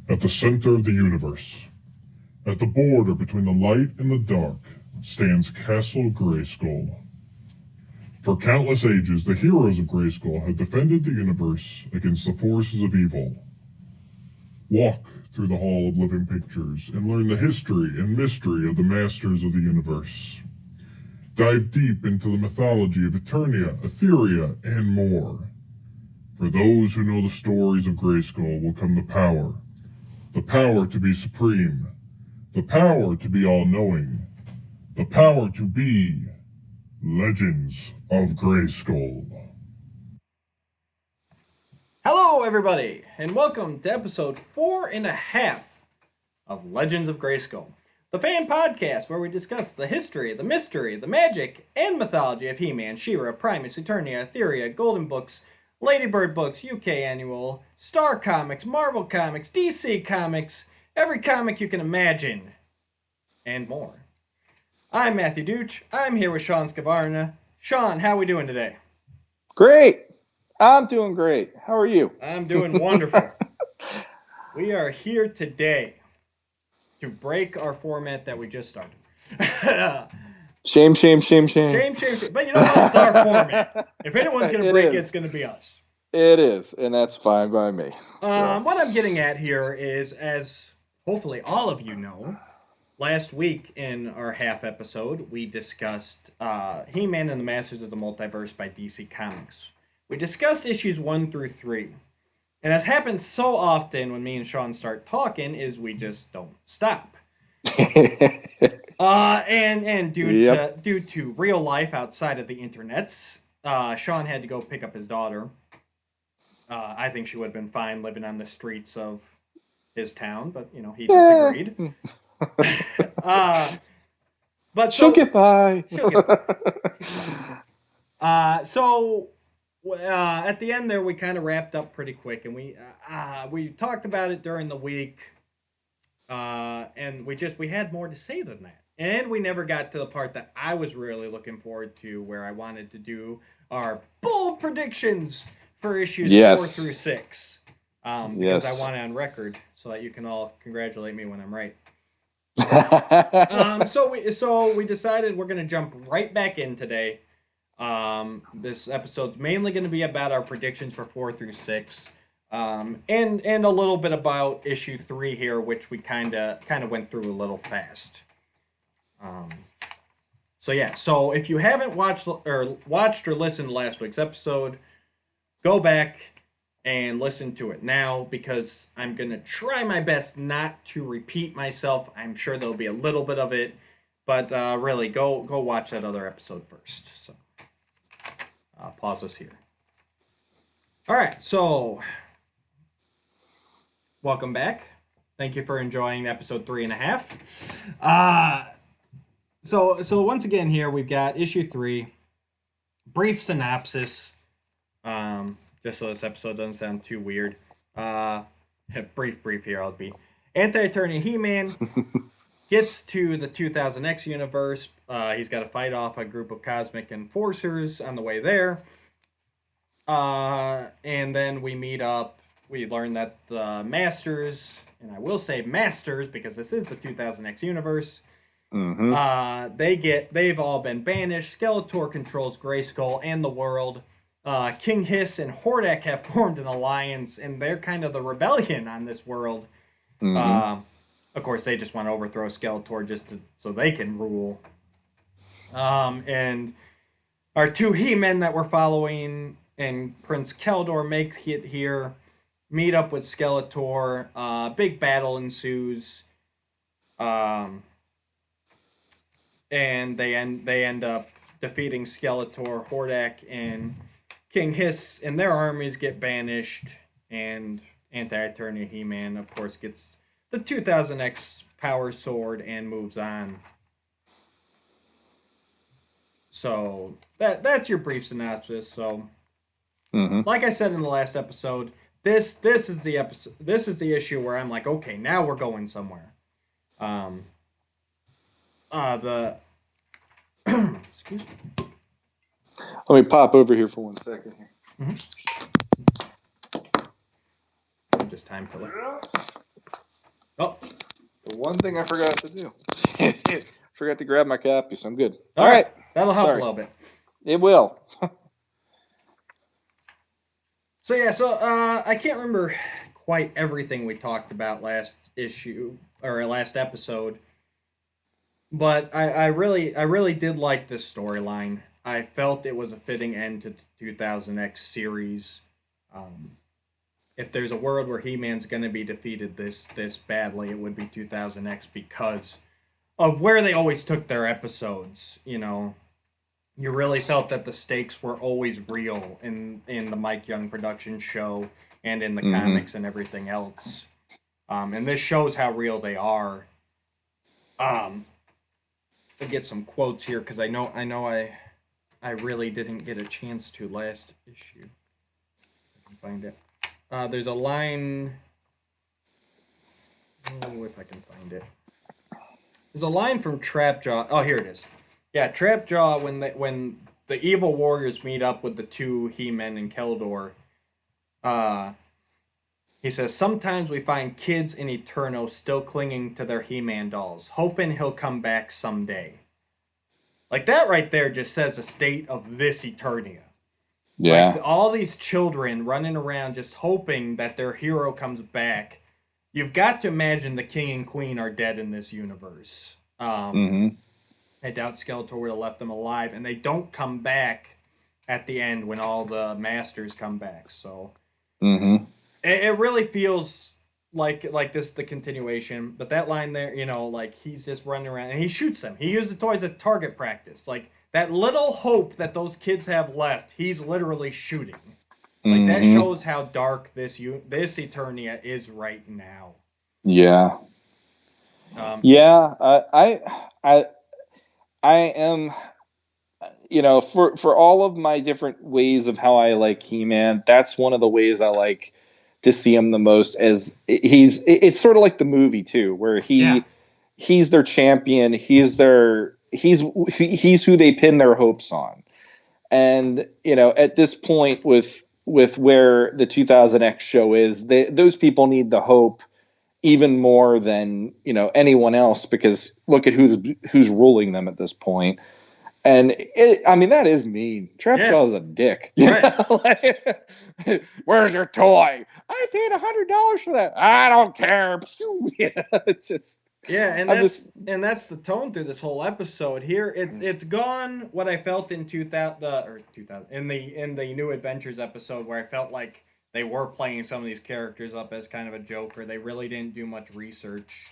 At the center of the universe, at the border between the light and the dark, stands Castle Grayskull. For countless ages, the heroes of Grayskull have defended the universe against the forces of evil. Walk through the Hall of Living Pictures and learn the history and mystery of the masters of the universe. Dive deep into the mythology of Eternia, Etheria, and more. For those who know the stories of Grayskull will come the power to be supreme, the power to be all-knowing, the power to be Legends of Grayskull. Hello, everybody, and welcome to episode 4.5 of Legends of Grayskull, the fan podcast where we discuss the history, the mystery, the magic, and mythology of He-Man, She-Ra, Primus, Eternia, Etheria, Golden Books, Ladybird Books, UK Annual, Star Comics, Marvel Comics, DC Comics, every comic you can imagine, and more. I'm Matthew Dooch. I'm here with Sean Scavarna. Sean, how are we doing today? Great. I'm doing great. How are you? I'm doing wonderful. We are here today to break our format that we just started. Shame. Shame. But you know what? It's our format. If anyone's going to break it, it's going to be us. It is, and that's fine by me. What I'm getting at here is, as hopefully all of you know, last week in our half episode, we discussed He-Man and the Masters of the Multiverse by DC Comics. We discussed issues 1 through 3. And as happens so often when me and Sean start talking, is we just don't stop. And due to real life outside of the internets, Sean had to go pick up his daughter. I think she would have been fine living on the streets of his town, but you know he disagreed. But she'll get by. At the end there, we kind of wrapped up pretty quick, and we talked about it during the week, and we had more to say than that, and we never got to the part that I was really looking forward to, where I wanted to do our bold predictions for issues 4 through 6, because I want it on record so that you can all congratulate me when I'm right. So we decided we're gonna jump right back in today. This episode's mainly going to be about our predictions for 4 through 6, and a little bit about issue 3 here, which we kind of went through a little fast. So if you haven't watched or listened to last week's episode, go back and listen to it now, because I'm going to try my best not to repeat myself. I'm sure there'll be a little bit of it, but really go watch that other episode first. So I'll pause this here. All right, so welcome back. Thank you for enjoying episode 3.5. So once again here we've got issue 3, brief synopsis. Just so this episode doesn't sound too weird. Brief here I'll be. Anti-Eternia He-Man gets to the 2000X universe. He's got to fight off a group of cosmic enforcers on the way there. And then we meet up. We learn that the Masters, and I will say Masters because this is the 2000X universe, they've all been banished. Skeletor controls Grayskull and the world. King Hiss and Hordak have formed an alliance, and they're kind of the rebellion on this world. Of course, they just want to overthrow Skeletor so they can rule. And our 2 He-Men that we're following and Prince Keldor make it here, meet up with Skeletor. Big battle ensues. And they end up defeating Skeletor. Hordak and King Hiss and their armies get banished, and Anti-Eternia He-Man, of course, gets the 2000X Power Sword and moves on. So that's your brief synopsis. So, like I said in the last episode, this is the episode. This is the issue where I'm like, okay, now we're going somewhere. Excuse me. Let me pop over here for 1 second. Just time killer. The one thing I forgot to do. Forgot to grab my copy, so I'm good. All right. That'll help Sorry. a little bit. It will. So yeah, I can't remember quite everything we talked about last issue or last episode, but I really did like this storyline. I felt it was a fitting end to the 2000X series. Um, if there's a world where He-Man's going to be defeated this badly, it would be 2000X because of where they always took their episodes. You know, you really felt that the stakes were always real in the Mike Young production show and in the comics and everything else. And this shows how real they are. I'll get some quotes here because I know I really didn't get a chance to last issue. I can find it. There's a line. Oh, if I can find it. There's a line from Trapjaw. Oh, here it is. Yeah, Trapjaw, when the evil warriors meet up with the two He-Men and Keldor, he says, sometimes we find kids in Eterno still clinging to their He-Man dolls, hoping he'll come back someday. Like, that right there just says the state of this Eternia. Yeah. Like, all these children running around just hoping that their hero comes back. You've got to imagine the king and queen are dead in this universe. I doubt Skeletor would have left them alive, and they don't come back at the end when all the masters come back. So it really feels like this the continuation. But that line there, you know, like he's just running around and he shoots them. He used the toys at target practice. Like that little hope that those kids have left, he's literally shooting. Like that shows how dark this Eternia is right now. Yeah. I am, you know, for all of my different ways of how I like He-Man, that's one of the ways I like to see him the most. As it's sort of like the movie too, where he's their champion, he's who they pin their hopes on. And you know, at this point with where the 2000X show is, those people need the hope even more than, you know, anyone else, because look at who's ruling them at this point. And I mean, that is mean. Trapjaw is a dick. Right. Where's your toy? I paid $100 for that. I don't care. It's just that's the tone through this whole episode. Here, it's gone. What I felt in 2000 in the New Adventures episode, where I felt like they were playing some of these characters up as kind of a joke, or they really didn't do much research.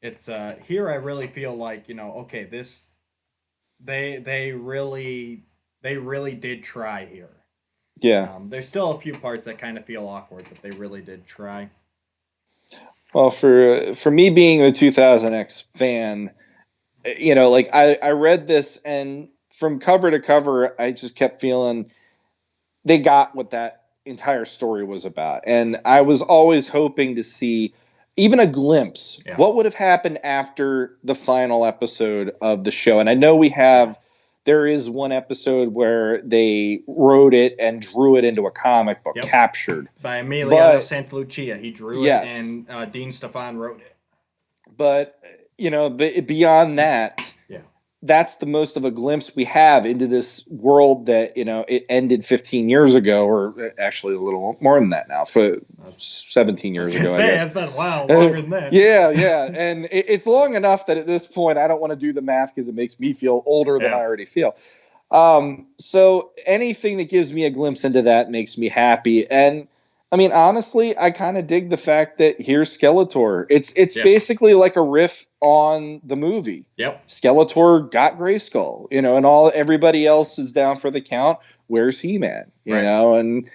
It's here I really feel like, you know, okay, this they really did try here. Yeah. There's still a few parts that kind of feel awkward, but they really did try. Well, for me being a 2000X fan, you know, like I read this, and from cover to cover, I just kept feeling they got what that entire story was about. And I was always hoping to see even a glimpse. Yeah. What would have happened after the final episode of the show? And I know there is one episode where they wrote it and drew it into a comic book, Captured. By Emiliano Santalucia. He drew it, and Dean Stefan wrote it. But, you know, beyond that, that's the most of a glimpse we have into this world that, you know, it ended 15 years ago, or actually a little more than that now, for 17 years ago, I guess. It's been a while longer than that. Yeah. And it's long enough that at this point, I don't want to do the math because it makes me feel older than I already feel. So anything that gives me a glimpse into that makes me happy. And I mean, honestly, I kind of dig the fact that here's Skeletor. It's basically like a riff on the movie. Yep. Skeletor got Grayskull, you know, and everybody else is down for the count. Where's He-Man? You know, and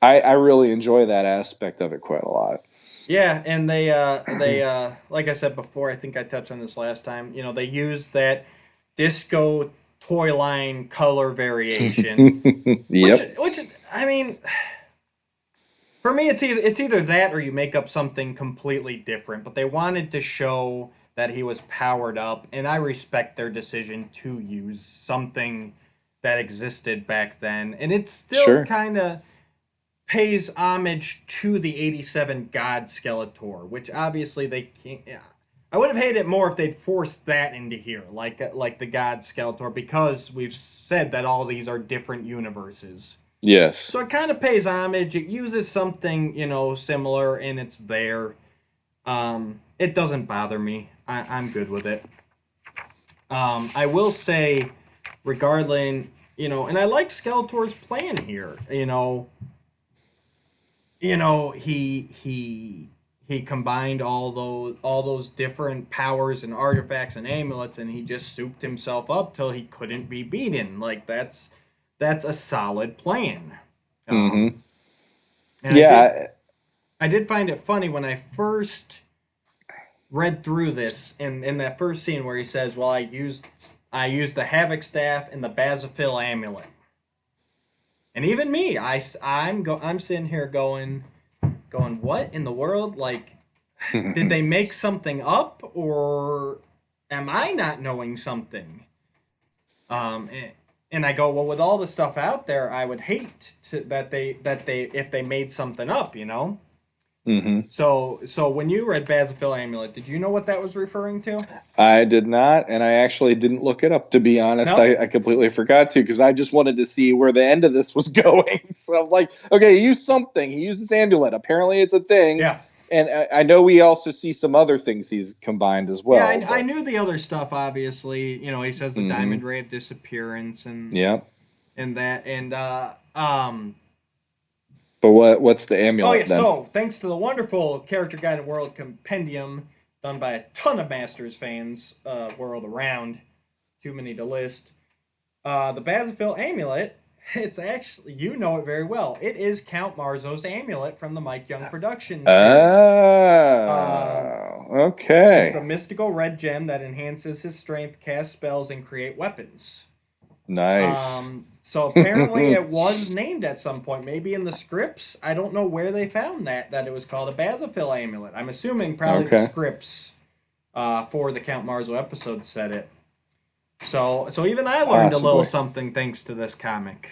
I really enjoy that aspect of it quite a lot. Yeah, and they like I said before, I think I touched on this last time. You know, they use that disco toy line color variation. Which I mean, for me, it's either that or you make up something completely different. But they wanted to show that he was powered up, and I respect their decision to use something that existed back then. And it's still kind of pays homage to the 87 God Skeletor, which obviously they can't. Yeah. I would have hated it more if they'd forced that into here, like the God Skeletor, because we've said that all these are different universes. Yes. So it kind of pays homage. It uses something, similar, and it's there. It doesn't bother me. I'm good with it. I will say, regarding, and I like Skeletor's plan here. He combined all those different powers and artifacts and amulets, and he just souped himself up till he couldn't be beaten. Like that's a solid plan. Mm-hmm. And Yeah. I did find it funny when I first read through this in that first scene where he says, "Well, I used the Havoc Staff and the Bazafil Amulet." And even me, I'm sitting here going, what in the world? Like, did they make something up, or am I not knowing something? And I go, well, with all the stuff out there, I would hate that they if they made something up, Mm-hmm. So when you read Bazafil Amulet, did you know what that was referring to? I did not, and I actually didn't look it up, to be honest. No? I completely forgot to, because I just wanted to see where the end of this was going. So I'm like, okay, he used something. He used this amulet. Apparently it's a thing. Yeah. And I know we also see some other things he's combined as well. Yeah, I knew the other stuff, obviously. He says the Diamond Ray of Disappearance Yeah. and that. And, But what's the amulet then? So thanks to the wonderful Character Guide and World Compendium done by a ton of Masters fans world around, too many to list, the Bazafil Amulet, it's actually, you know it very well. It is Count Marzo's amulet from the Mike Young production series. Okay. It's a mystical red gem that enhances his strength, cast spells, and create weapons. Nice. So apparently it was named at some point, maybe in the scripts. I don't know where they found that it was called a Bazafil amulet. I'm assuming probably the scripts for the Count Marzo episode said it. So even I learned a little something thanks to this comic.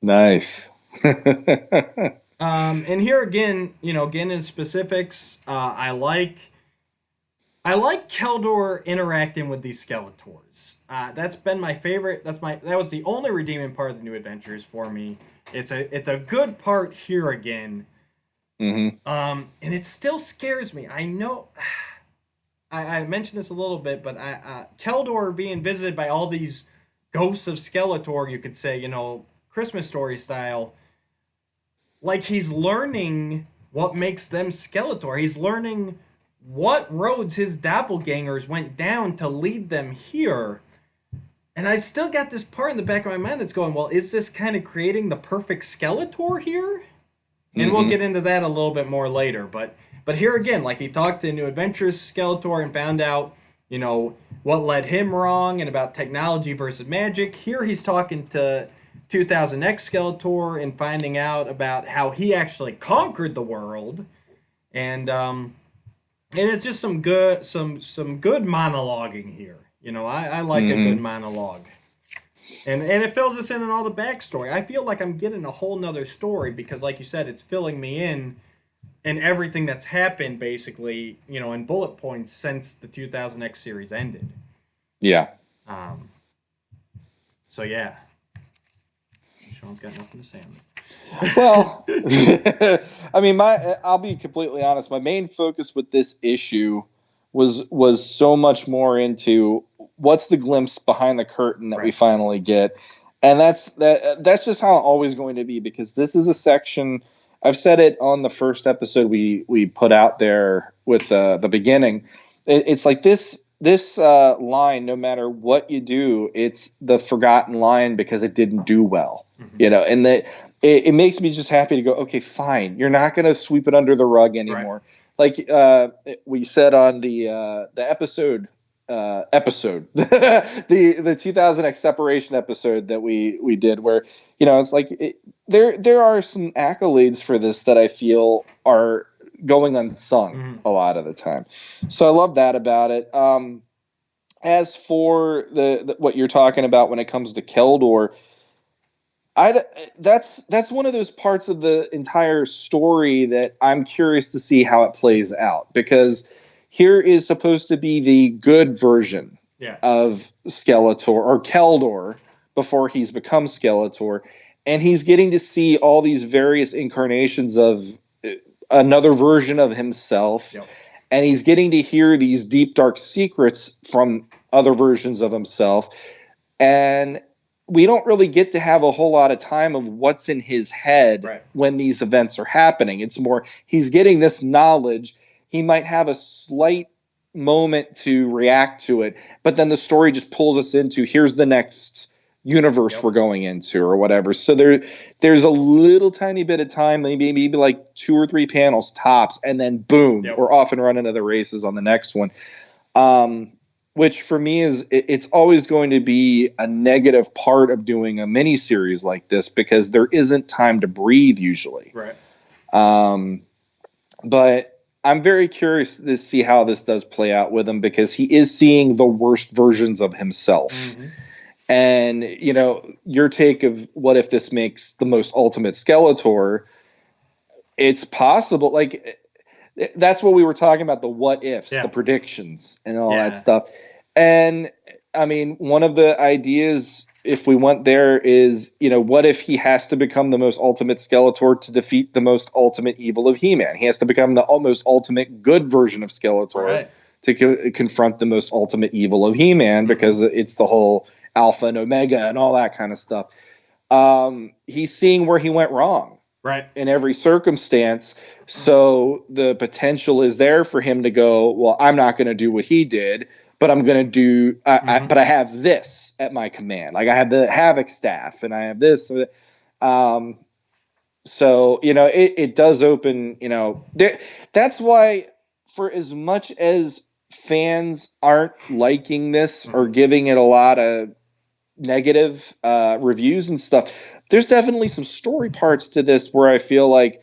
Nice. And here again, again in specifics, I like Keldor interacting with these Skeletors. That's been my favorite. That was the only redeeming part of the New Adventures for me. It's a good part here again. Mm-hmm. And it still scares me. I know. I mentioned this a little bit, but Keldor being visited by all these ghosts of Skeletor, you could say, Christmas Story style. Like he's learning what makes them Skeletor. He's learning what roads his doppelgangers went down to lead them here. And I've still got this part in the back of my mind that's going, well, is this kind of creating the perfect Skeletor here? And we'll get into that a little bit more later. But here again, like he talked to New Adventures Skeletor and found out, what led him wrong and about technology versus magic. Here he's talking to 2000X Skeletor and finding out about how he actually conquered the world. And it's just some good monologuing here. I like a good monologue. And it fills us in on all the backstory. I feel like I'm getting a whole nother story because, like you said, it's filling me in everything that's happened, basically, in bullet points since the 2000X series ended. Yeah. So, yeah. Sean's got nothing to say on it. Well, I mean, I'll be completely honest. My main focus with this issue was so much more into what's the glimpse behind the curtain that we finally get, and that's just how it's always going to be, because this is a section. I've said it on the first episode we put out there with the beginning. It's like this line, no matter what you do, it's the forgotten line because it didn't do well, and that it makes me just happy to go, okay, fine, you're not going to sweep it under the rug anymore. Like we said on the episode the 2000X separation episode that we did, where it's like there are some accolades for this that I feel are going unsung a lot of the time. So I love that about it. As for the what you're talking about when it comes to Keldor, That's one of those parts of the entire story that I'm curious to see how it plays out, because here is supposed to be the good version of Skeletor or Keldor before he's become Skeletor, and he's getting to see all these various incarnations of another version of himself, and he's getting to hear these deep dark secrets from other versions of himself, and we don't really get to have a whole lot of time of what's in his head when these events are happening. It's more he's getting this knowledge. He might have a slight moment to react to it, but then the story just pulls us into here's the next universe we're going into or whatever. So there's a little tiny bit of time, maybe like 2 or 3 panels tops, and then boom, we're off and running to the races on the next one. Which for me it's always going to be a negative part of doing a mini series like this, because there isn't time to breathe usually. Right. But I'm very curious to see how this does play out with him, because he is seeing the worst versions of himself. Mm-hmm. And, you know, your take of what if this makes the most ultimate Skeletor, it's possible. Like, that's what we were talking about, the what ifs, the predictions and all that stuff. And I mean, one of the ideas, if we went there, is, you know, what if he has to become the most ultimate Skeletor to defeat the most ultimate evil of He-Man? He has to become the almost ultimate good version of Skeletor to confront the most ultimate evil of He-Man, because it's the whole Alpha and Omega and all that kind of stuff. He's seeing where he went wrong. Right. In every circumstance. So the potential is there for him to go, well, I'm not going to do what he did, but I'm going to do, but I have this at my command. Like I have the Havoc staff and I have this. So, you know, it does open, you know, that's why, for as much as fans aren't liking this or giving it a lot of negative reviews and stuff, there's definitely some story parts to this where I feel like,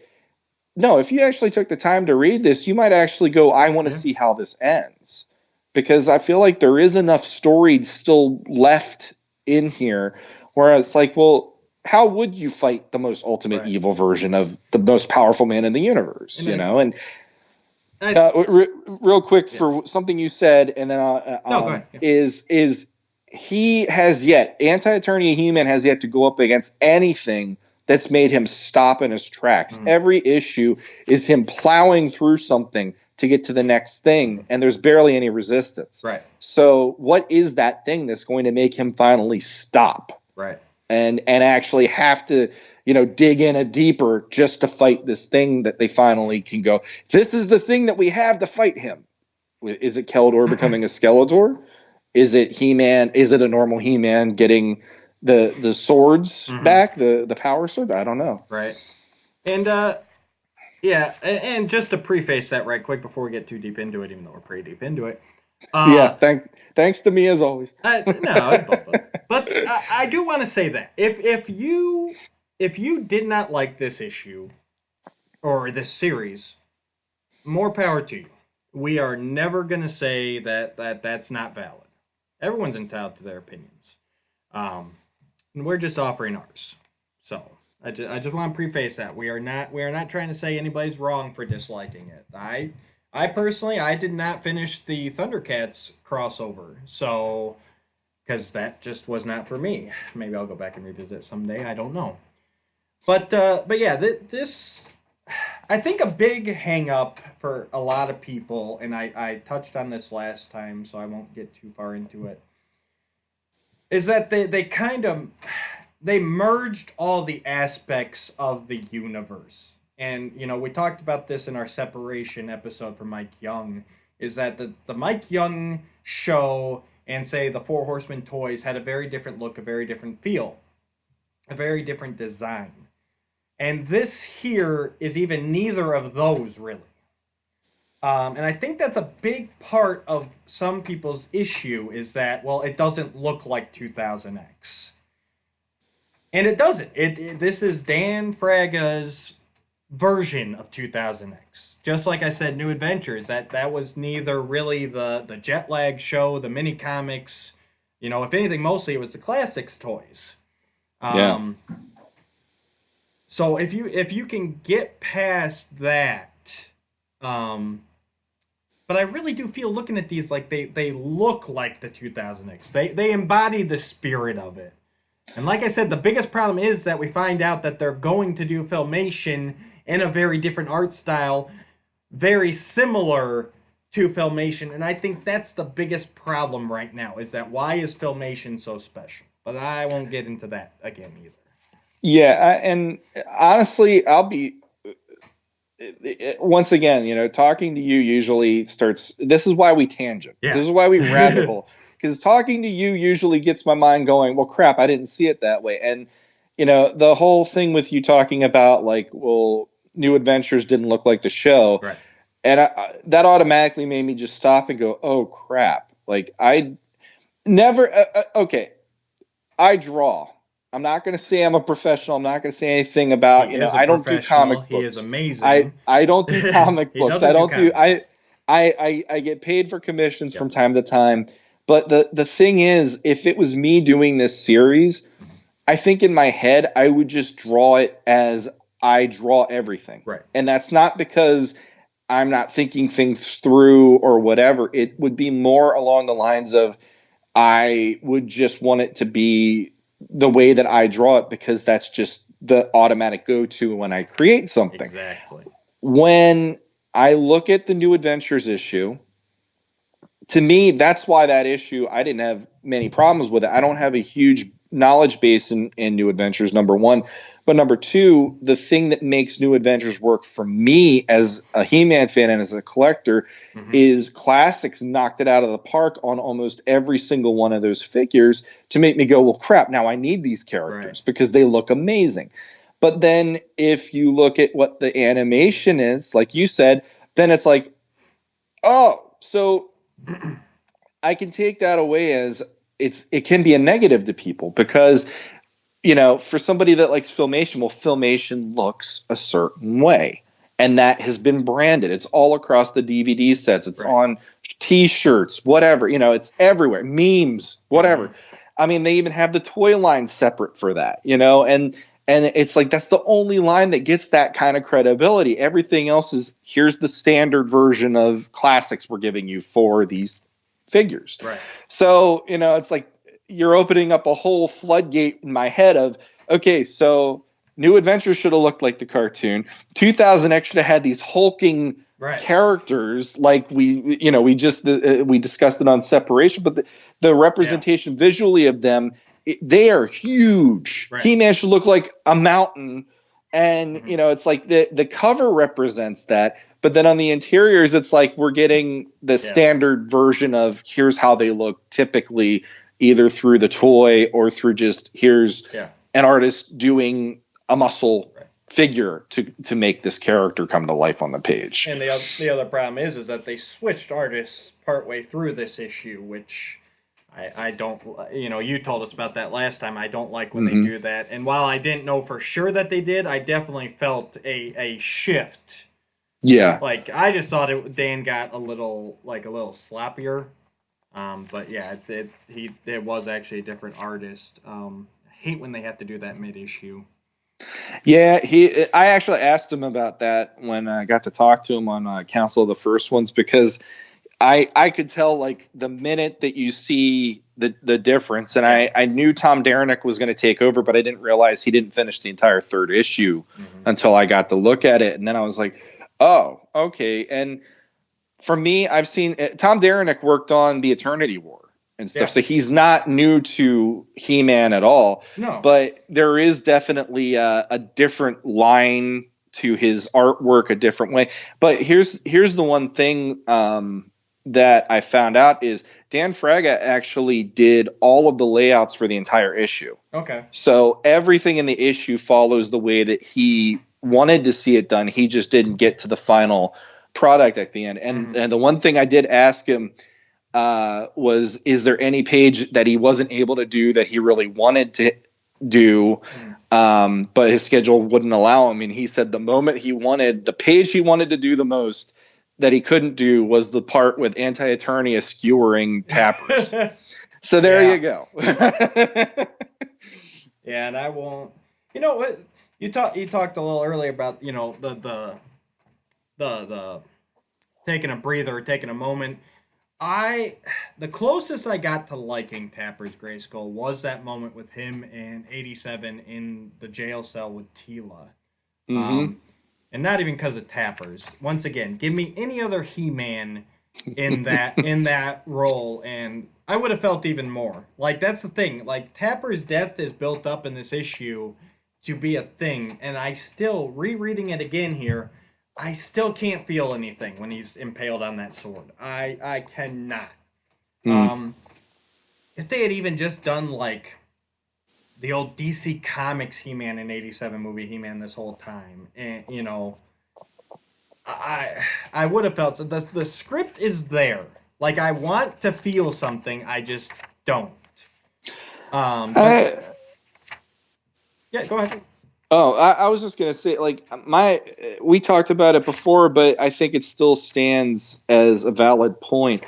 no, if you actually took the time to read this, you might actually go, I want to see how this ends. Because I feel like there is enough story still left in here where it's like, well, how would you fight the most ultimate evil version of the most powerful man in the universe? You know, and real quick for something you said, and then go ahead. Is he has yet, Anti-Attorney He-Man has yet to go up against anything that's made him stop in his tracks. Every issue is him plowing through something to get to the next thing, and there's barely any resistance. Right. So what is that thing that's going to make him finally stop? Right. And actually have to, you know, dig in a deeper just to fight this thing that they finally can go, this is the thing that we have to fight him. Is it Keldor becoming a Skeletor? Is it He-Man? Is it a normal He-Man getting the swords back, the power sword? I don't know. Right. And and just to preface that right quick before we get too deep into it, even though we're pretty deep into it. Thanks to me as always. But I do want to say that if you did not like this issue or this series, more power to you. We are never going to say that's not valid. Everyone's entitled to their opinions. And we're just offering ours. So I just want to preface that we are not trying to say anybody's wrong for disliking it. I personally did not finish the Thundercats crossover, so because that just was not for me. Maybe I'll go back and revisit someday. I don't know. But yeah, this I think a big hang up for a lot of people, and I touched on this last time, so I won't get too far into it, is that they merged all the aspects of the universe. And, you know, we talked about this in our separation episode for Mike Young, is that the Mike Young show and, say, the Four Horsemen toys had a very different look, a very different feel, a very different design. And this here is even neither of those, really. And I think that's a big part of some people's issue is that, well, it doesn't look like 2000X. And it doesn't. This is Dan Fraga's version of 2000X. Just like I said, New Adventures, that was neither really the jet lag show, the mini comics. You know, if anything, mostly it was the classics toys. So if you can get past that, but I really do feel looking at these like they look like the 2000X. They embody the spirit of it. And like I said, the biggest problem is that we find out that they're going to do Filmation in a very different art style, very similar to Filmation. And I think that's the biggest problem right now, is that why is Filmation so special? But I won't get into that again either. Yeah, and honestly, I'll be once again, talking to you usually starts. This is why we tangent. Yeah. This is why we rabbit hole. Because talking to you usually gets my mind going. Well, crap, I didn't see it that way. And the whole thing with you talking about like, well, New Adventures didn't look like the show, Right. and that automatically made me just stop and go, oh crap! Like I never. Okay, I draw. I'm not going to say I'm a professional. I'm not going to say anything about, He is a I don't do professional. comic He is books. amazing. I don't do comic He books. I doesn't do don't do comics. I get paid for commissions Yep. from time to time. But the thing is, if it was me doing this series, I think in my head I would just draw it as I draw everything. Right. And that's not because I'm not thinking things through or whatever. It would be more along the lines of I would just want it to be the way that I draw it, because that's just the automatic go-to when I create something. Exactly. When I look at the New Adventures issue, to me, that's why that issue, I didn't have many problems with it. I don't have a huge knowledge base in New Adventures, number one. But number two, the thing that makes New Adventures work for me as a He-Man fan and as a collector is Classics knocked it out of the park on almost every single one of those figures to make me go, well, crap, now I need these characters because they look amazing. But then if you look at what the animation is, like you said, then it's like, oh, so I can take that away as it can be a negative to people because, for somebody that likes Filmation, well, Filmation looks a certain way. And that has been branded. It's all across the DVD sets. It's on T-shirts, whatever. It's everywhere. Memes, whatever. I mean, they even have the toy line separate for that. And it's like that's the only line that gets that kind of credibility. Everything else is here's the standard version of Classics we're giving you for these figures. Right. So, it's like you're opening up a whole floodgate in my head of, okay, so New Adventures should have looked like the cartoon. 2000X should have had these hulking characters like we discussed it on Separation, but the representation visually of them, they are huge. Right. He-Man should look like a mountain. And, it's like the cover represents that. But then on the interiors, it's like we're getting the standard version of here's how they look typically, either through the toy or through just here's an artist doing a muscle figure to make this character come to life on the page. And the other problem is that they switched artists partway through this issue, which I don't, you told us about that last time. I don't like when they do that. And while I didn't know for sure that they did, I definitely felt a shift. Yeah. Like, I just thought Dan got a little sloppier. But yeah, it was actually a different artist. I hate when they have to do that mid-issue. Yeah, I actually asked him about that when I got to talk to him on Council of the First Ones, because I could tell like the minute that you see the difference, and I knew Tom Derenick was going to take over, but I didn't realize he didn't finish the entire third issue until I got to look at it, and then I was like, oh, okay. And for me, I've seen Tom Derenick worked on the Eternity War and stuff, so he's not new to He-Man at all. No, but there is definitely a different line to his artwork, a different way. But here's the one thing that I found out is Dan Fraga actually did all of the layouts for the entire issue. Okay. So everything in the issue follows the way that he wanted to see it done. He just didn't get to the final product at the end. And the one thing I did ask him was, is there any page that he wasn't able to do that he really wanted to do, but his schedule wouldn't allow him? And he said the page he wanted to do the most that he couldn't do was the part with Anti-Eternia skewering tappers. So there you go. Yeah, and I won't. You know what? You talked a little earlier about the taking a breather, taking a moment. I the closest I got to liking Tapper's Grayskull was that moment with him and 87 in the jail cell with Tila. Mm-hmm. Um, and not even because of Tappers. Once again, give me any other He-Man in that role, and I would have felt even more. Like that's the thing. Like Tapper's death is built up in this issue to be a thing, and I still rereading it again here. I still can't feel anything when he's impaled on that sword. I cannot. Mm. Um, if they had even just done like the old DC Comics He-Man in '87 movie He-Man this whole time, and I would have felt so. The script is there. Like I want to feel something, I just don't. But I, yeah, go ahead. I was just gonna say, like, we talked about it before, but I think it still stands as a valid point.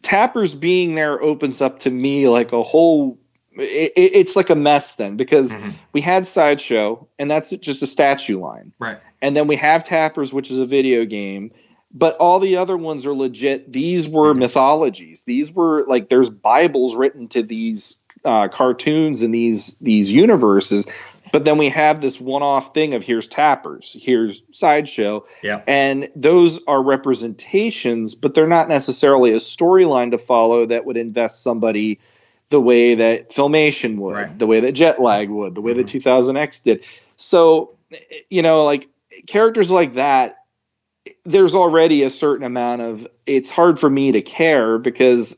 Tappers being there opens up to me like a whole. It's like a mess then, because Hmm. we had Sideshow, and that's just a statue line, Right. and then we have Tappers, which is a video game. But all the other ones are legit. These were Hmm. mythologies. These were like there's Bibles written to these cartoons and these universes. But then we have this one-off thing of here's Tappers, here's Sideshow, Yeah. and those are representations, but they're not necessarily a storyline to follow that would invest somebody the way that Filmation Right. would, the way that Jetlag would, the way that Hmm. 2000X did. So, like characters like that, there's already a certain amount of it's hard for me to care because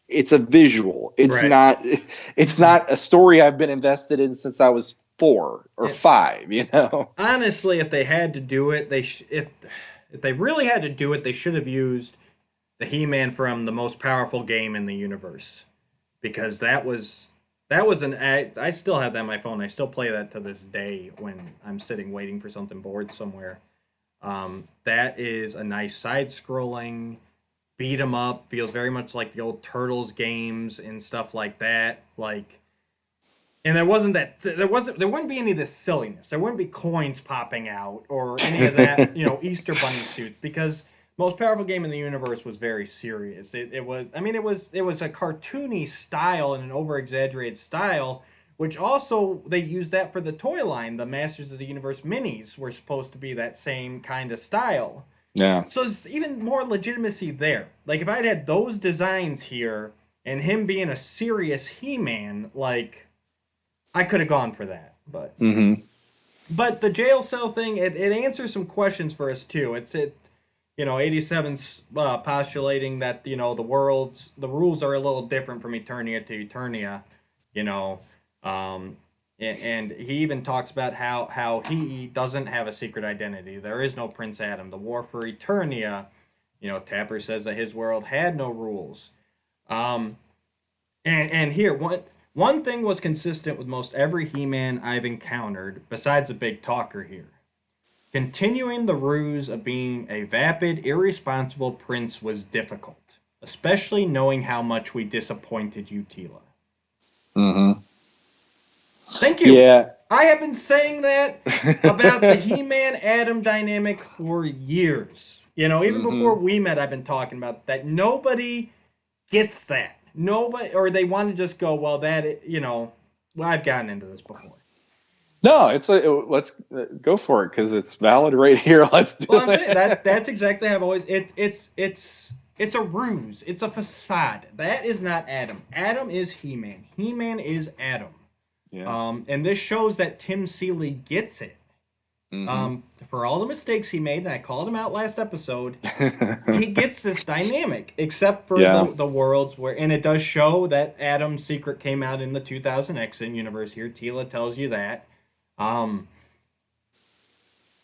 it's a visual. Right. It's not a story I've been invested in since I was 4 or And 5, you know. honestly, if they had to do it, if they really had to do it, they should have used the He-Man from the most powerful game in the universe, because that was an act. I still have that on my phone. I still play that to this day when I'm sitting waiting for something bored somewhere. That is a nice side-scrolling beat 'em up. Feels very much like the old Turtles games and stuff like that. Like, and there wouldn't be any of this silliness. There wouldn't be coins popping out or any of that, Easter bunny suits, because most powerful game in the universe was very serious. It was, I mean, it was a cartoony style and an over exaggerated style, which also they used that for the toy line. The Masters of the Universe minis were supposed to be that same kind of style. Yeah. So it's even more legitimacy there. Like if I'd had those designs here and him being a serious He-Man, like I could have gone for that. But Mm-hmm. the jail cell thing, it answers some questions for us too. 87's postulating that the rules are a little different from Eternia to Eternia, you know, um, and he even talks about how he doesn't have a secret identity. There is no Prince Adam. The war for Eternia, Tapper says that his world had no rules. Um, and here, one thing was consistent with most every He-Man I've encountered, besides the big talker here. Continuing the ruse of being a vapid, irresponsible prince was difficult, especially knowing how much we disappointed you, Tila. Mm-hmm. Thank you. Yeah. I have been saying that about the He-Man Adam dynamic for years. Even before Mm-hmm. we met, I've been talking about that. Nobody gets that. Nobody, or they want to just go, well, well, I've gotten into this before. No, it's like let's go for it because it's valid right here. Let's do Well, I'm saying it. that's exactly how I've always it's a ruse. It's a facade. That is not Adam. Adam is He-Man. He-Man is Adam. Yeah. And this shows that Tim Seeley gets it. Mm-hmm. For all the mistakes he made, and I called him out last episode, he gets this dynamic, except for Yeah. the worlds where, and it does show that Adam's secret came out in the 2000X universe here. Tila tells you that. Um,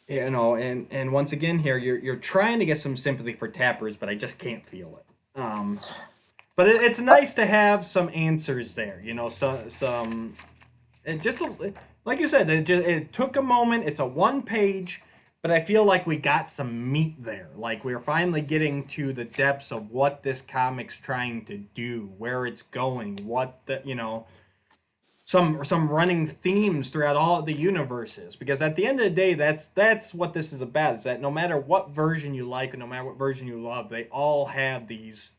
and once again here, you're trying to get some sympathy for Tappers, but I just can't feel it. But it's nice to have some answers there. Some it just like you said, it took a moment. It's a one page, but I feel like we got some meat there. Like we're finally getting to the depths of what this comic's trying to do, where it's going, what the. some running themes throughout all of the universes, because at the end of the day, that's what this is about, is that no matter what version you like and no matter what version you love, they all have these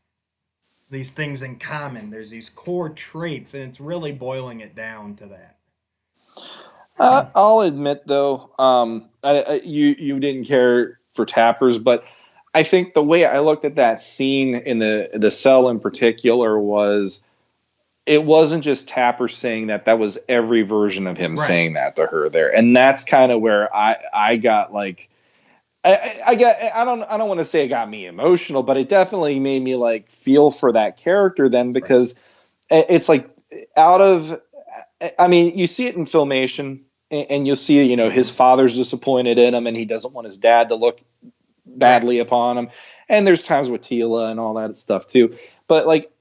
things in common. There's these core traits, and it's really boiling it down to that. I'll admit though, you didn't care for Tappers, but I think the way I looked at that scene in the cell in particular was, it wasn't just Tapper saying that; that was every version of him Right. saying that to her there, and that's kind of where I got like. I don't want to say it got me emotional, but it definitely made me like feel for that character then, because it's like, out of, I mean, you see it in Filmation, and you'll see, his father's disappointed in him and he doesn't want his dad to look badly upon him. And there's times with Tila and all that stuff too. But like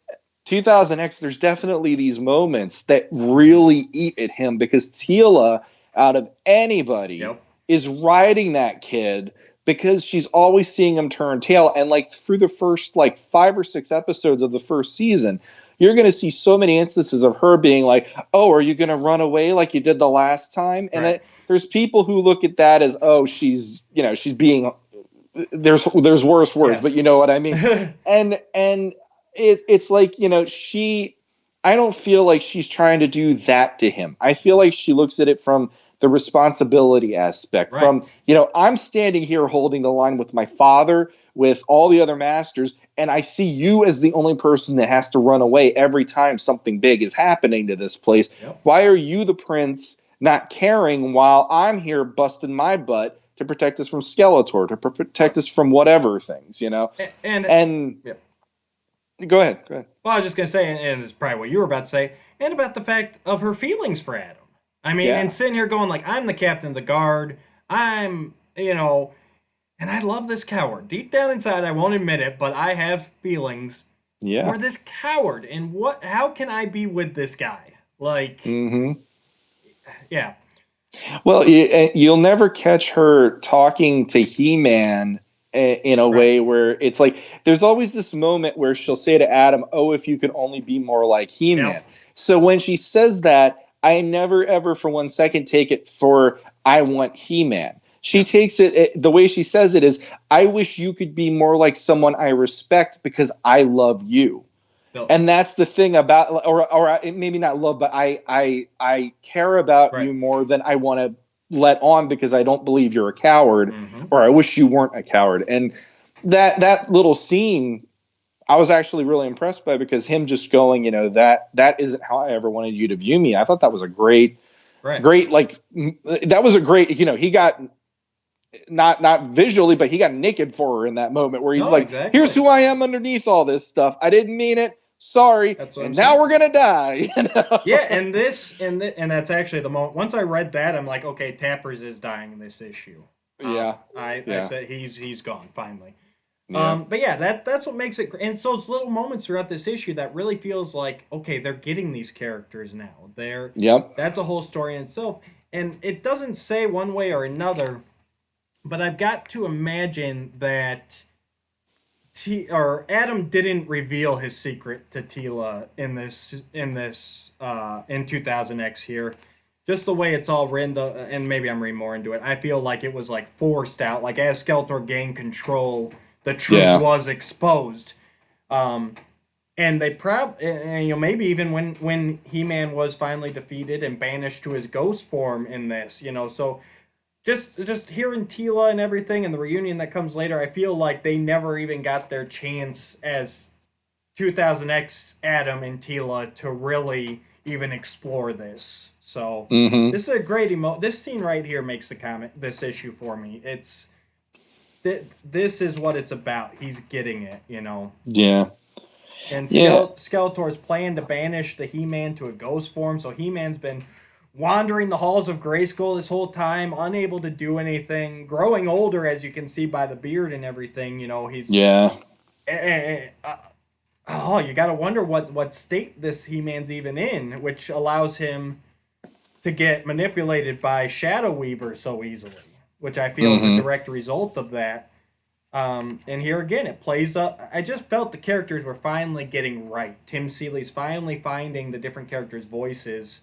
2000X, there's definitely these moments that really eat at him, because Tila, out of anybody, is riding that kid because she's always seeing him turn tail. And like through the first like 5 or 6 episodes of the first season, you're going to see so many instances of her being like, oh, are you going to run away like you did the last time? And there's people who look at that as, oh, she's being, there's worse words, but you know what I mean? and it's like, I don't feel like she's trying to do that to him. I feel like she looks at it from the responsibility aspect, from, I'm standing here holding the line with my father, with all the other masters, and I see you as the only person that has to run away every time something big is happening to this place. Why are you, the prince, not caring while I'm here busting my butt to protect us from Skeletor, to protect us from whatever things, And Go ahead. Well, I was just going to say, and it's probably what you were about to say, and about the fact of her feelings for Adam. I mean, and sitting here going like, I'm the captain of the guard. I'm, and I love this coward. Deep down inside, I won't admit it, but I have feelings for this coward. And how can I be with this guy? Like, yeah. Well, you'll never catch her talking to He-Man in a way where it's like, there's always this moment where she'll say to Adam, oh, if you could only be more like He-Man. So when she says that, I never ever for 1 second take it for, I want He-Man. She takes it, the way she says it is, I wish you could be more like someone I respect because I love you. And that's the thing about, or maybe not love, but I care about you more than I want to let on, because I don't believe you're a coward, or I wish you weren't a coward. And that little scene, I was actually really impressed by, because him just going, that isn't how I ever wanted you to view me. I thought that was a great, like, that was a great, he got, not visually, but he got naked for her in that moment where he's here's who I am underneath all this stuff. I didn't mean it. Sorry. And now we're gonna die. Yeah, and that's actually the moment. Once I read that, I'm like, okay, Tappers is dying in this issue. I said he's gone finally. But yeah, that's what makes it. And it's those little moments throughout this issue that really feels like, okay, they're getting these characters now. That's a whole story in itself, and it doesn't say one way or another. But I've got to imagine that Adam didn't reveal his secret to Tila in 2000X here. Just the way it's all written, and maybe I'm reading more into it, I feel like it was like forced out. Like as Skeletor gained control, the truth was exposed. And they maybe even when He-Man was finally defeated and banished to his ghost form in this, so just hearing Tila and everything and the reunion that comes later, I feel like they never even got their chance as 2000X Adam and Tila to really even explore this. So this is a great this scene right here makes this issue for me. It's this is what it's about. He's getting it, Yeah. And Skeletor's plan to banish the He-Man to a ghost form. So He-Man's been wandering the halls of Grayskull this whole time, unable to do anything, growing older, as you can see by the beard and everything. He's you gotta wonder what state this He-Man's even in, which allows him to get manipulated by Shadow Weaver so easily, which I feel is a direct result of that. And here again, it plays up. I just felt the characters were finally getting right. Tim Seeley's finally finding the different characters' voices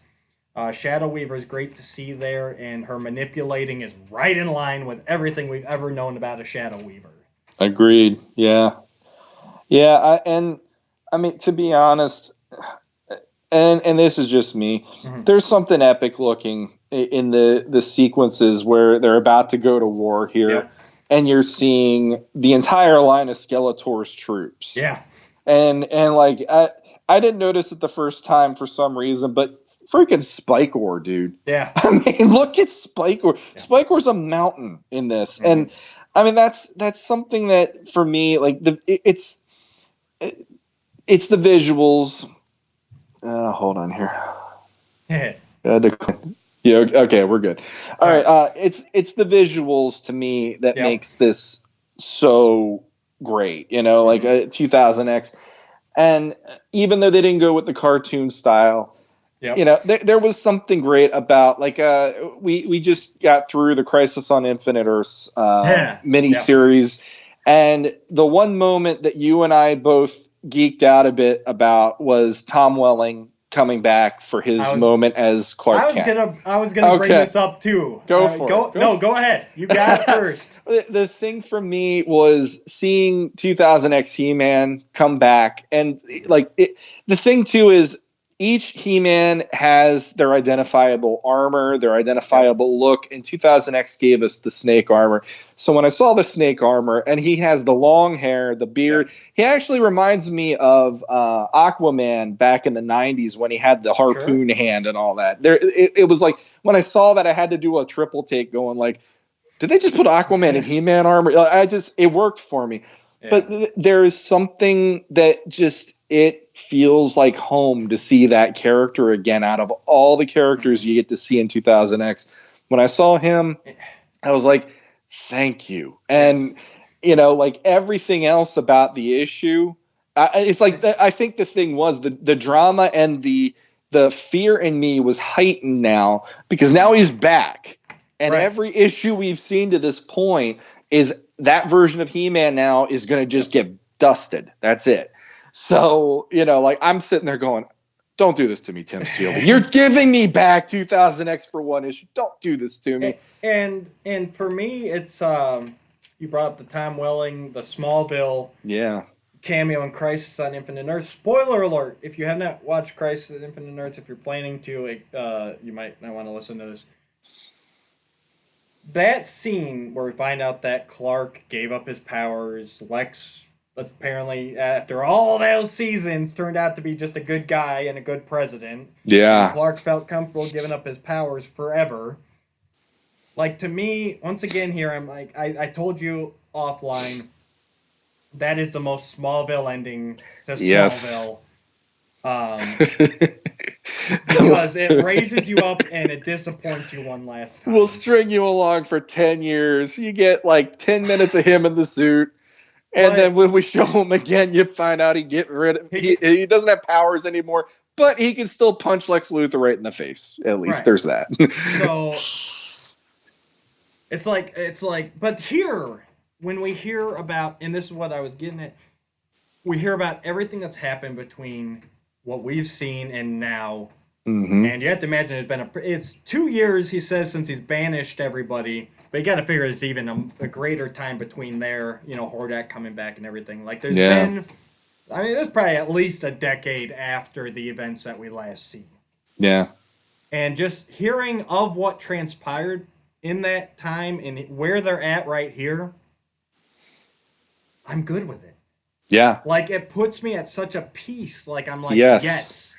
Shadow Weaver is great to see there, and her manipulating is right in line with everything we've ever known about a Shadow Weaver. Agreed. Yeah. Yeah. I mean, to be honest, and this is just me, there's something epic looking in the sequences where they're about to go to war here. Yep. And you're seeing the entire line of Skeletor's troops. Yeah. And like I didn't notice it the first time for some reason, but freaking Spikor, dude. Yeah. I mean, look at Spikor. Yeah. Spikor's a mountain in this, and I mean that's something that for me, like it's the visuals. Hold on here. Yeah. Okay, we're good. All right. It's the visuals to me that makes this so great. You know, like 2000X. And even though they didn't go with the cartoon style, you know, there was something great about, like, we just got through the Crisis on Infinite Earths miniseries, and the one moment that you and I both geeked out a bit about was Tom Welling coming back for his moment as Clark Kent. I was gonna bring this up too. Go for it. Go ahead. You got it first. The thing for me was seeing 2000X He-Man come back, and like the thing too is each He-Man has their identifiable armor, their identifiable look, and 2000X gave us the snake armor. So when I saw the snake armor, and he has the long hair, the beard, he actually reminds me of Aquaman back in the 90s when he had the harpoon hand and all that. It was like, when I saw that, I had to do a triple take going like, did they just put Aquaman in He-Man armor? It worked for me. Yeah. But there is something that just, it feels like home to see that character again out of all the characters you get to see in 2000X. When I saw him, I was like, thank you. And, you know, like everything else about the issue, it's like, I think the thing was the drama and the fear in me was heightened now because now he's back. And every issue we've seen to this point is that version of He-Man now is going to just get dusted. That's it. So, you know, like I'm sitting there going, don't do this to me, Tim Seeley. You're giving me back 2000X for one issue. Don't do this to me. And for me, it's you brought up the Tom Welling, the Smallville cameo in Crisis on Infinite Earths. Spoiler alert, if you have not watched Crisis on Infinite Earths, if you're planning to, you might not want to listen to this. That scene where we find out that Clark gave up his powers, Lex apparently, after all those seasons, turned out to be just a good guy and a good president. Yeah. And Clark felt comfortable giving up his powers forever. Like, to me, once again here, I'm like, I told you offline, that is the most Smallville ending to Smallville. Because it raises you up and it disappoints you one last time. We'll string you along for 10 years. You get like 10 minutes of him in the suit. And then when we show him again, you find out he doesn't have powers anymore, but he can still punch Lex Luthor right in the face. At least there's that. So it's like, but here, when we hear about, and this is what I was getting at, we hear about everything that's happened between what we've seen and now. Mm-hmm. And you have to imagine it's 2 years, he says, since he's banished everybody. But you got to figure there's even a greater time between there, you know, Hordak coming back and everything. Like, there's there's probably at least a decade after the events that we last see. Yeah. And just hearing of what transpired in that time and where they're at right here, I'm good with it. Yeah. Like, it puts me at such a peace. Like, I'm like, yes.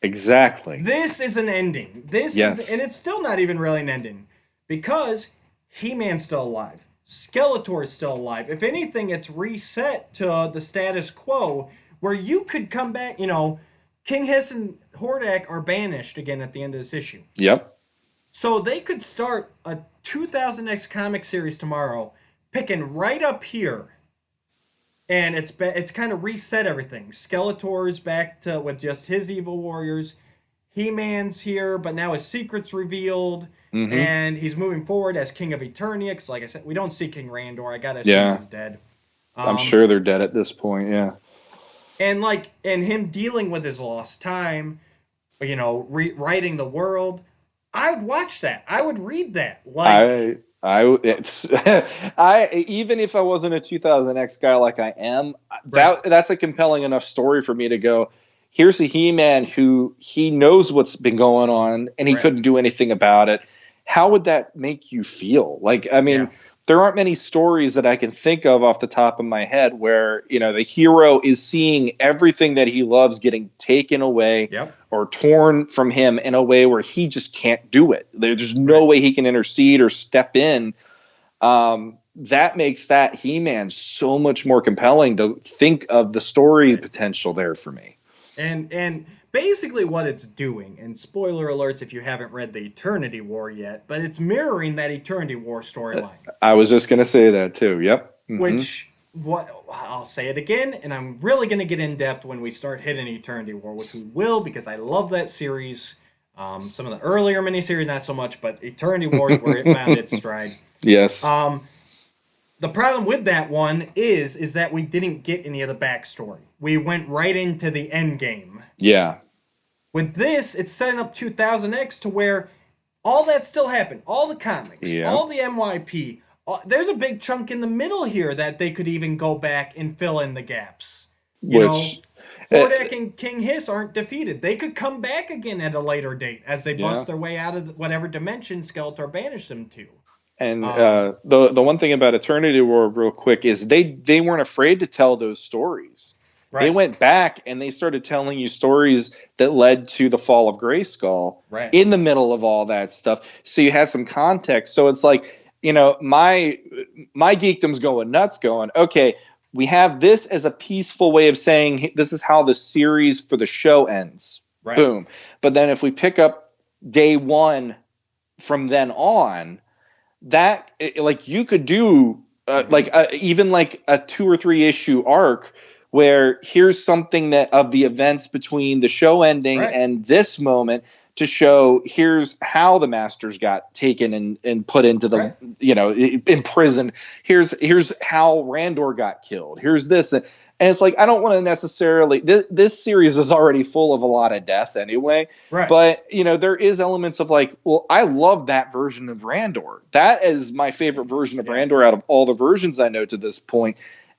Exactly. This is an ending. This is, and it's still not even really an ending. Because He-Man's still alive. Skeletor's still alive. If anything, it's reset to the status quo where you could come back, you know, King Hiss and Hordak are banished again at the end of this issue. Yep. So they could start a 2000X comic series tomorrow, picking right up here. And it's kind of reset everything. Skeletor's back to with just his evil warriors. He-Man's here, but now his secret's revealed. Mm-hmm. And he's moving forward as King of Eternia. Because like I said, we don't see King Randor. I gotta assume he's dead. I'm sure they're dead at this point, yeah. And him dealing with his lost time. rewriting the world. I would watch that. I would read that. It's I even if I wasn't a 2000X guy like I am, Right, that's a compelling enough story for me to go. Here's a He-Man who he knows what's been going on and he right, couldn't do anything about it. How would that make you feel? Like, I yeah, mean, there aren't many stories that I can think of off the top of my head where, the hero is seeing everything that he loves getting taken away yep, or torn from him in a way where he just can't do it. There's no right. way he can intercede or step in. That makes that He-Man so much more compelling to think of the story Right. potential there for me. And basically what it's doing, and spoiler alerts if you haven't read the Eternity War yet, but it's mirroring that Eternity War storyline. I was just going to say that too. Yep. Mm-hmm. Which what I'll say it again, and I'm really gonna get in depth when we start hitting Eternity War, which we will because I love that series. Some of the earlier miniseries, not so much, but Eternity War is where it found its stride. Yes. Um, the problem with that one is that we didn't get any of the backstory. We went right into the end game. Yeah. With this, it's setting up 2000X to where all that still happened. All the comics, Yeah. all the MYP. There's a big chunk in the middle here that they could even go back and fill in the gaps. Which, uh, Hordak and King Hiss aren't defeated. They could come back again at a later date as they yeah. bust their way out of whatever dimension Skeletor banished them to. And Um, the one thing about Eternity War, real quick, is they weren't afraid to tell those stories. They right, went back and they started telling you stories that led to the fall of Grayskull right, in the middle of all that stuff. So you had some context. So it's like, my geekdom's going nuts, going, okay, we have this as a peaceful way of saying this is how the series for the show ends. right, Boom. But then if we pick up day one from then on, that like you could do even like a 2 or 3 issue arc where here's something that of the events between the show ending right, and this moment to show here's how the masters got taken and put into the right. in prison. Here's how Randor got killed. Here's this, and it's like I don't want to necessarily this series is already full of a lot of death anyway. Right. But there is elements of like, well, I love that version of Randor. That is my favorite version of Yeah. Randor out of all the versions I know to this point.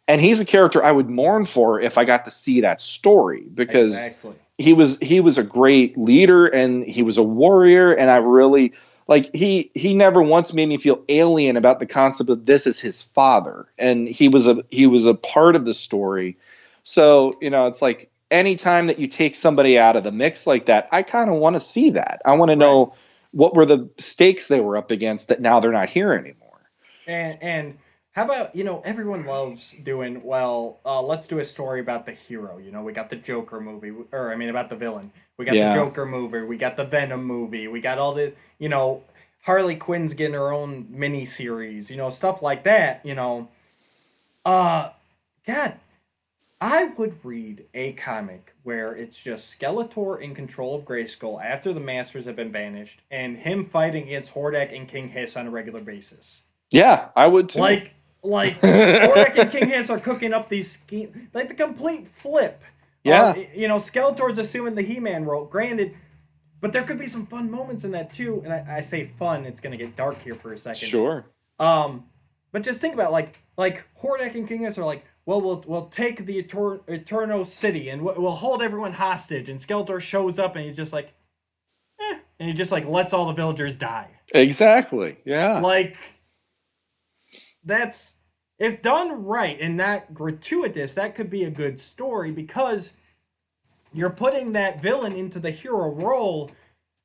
And he's a character I would mourn for if I got to see that story because Exactly. he was a great leader and he was a warrior, and I really like he never once made me feel alien about the concept of this is his father, and he was a part of the story. So it's like anytime that you take somebody out of the mix like that, I kind of want to see that. I want to Right. know what were the stakes they were up against that now they're not here anymore. And how about, everyone loves doing, well, let's do a story about the hero. We got the Joker movie, or I mean, about the villain. We got the Yeah. Joker movie. We got the Venom movie. We got all this, Harley Quinn's getting her own mini series, stuff like that, God, I would read a comic where it's just Skeletor in control of Grayskull after the Masters have been banished, and him fighting against Hordak and King Hiss on a regular basis. Yeah, I would too. Like Hordak and King Hiss are cooking up these schemes, like the complete flip. Yeah. Skeletor's assuming the He-Man role. Granted, but there could be some fun moments in that too. And I say fun, it's gonna get dark here for a second. Sure. But just think about like Hordak and King Hiss are like, well, we'll take the Eterno City and we'll hold everyone hostage. And Skeletor shows up and he's just like, and he just like lets all the villagers die. Exactly. Yeah. Like, that's, if done right and not gratuitous, that could be a good story because you're putting that villain into the hero role,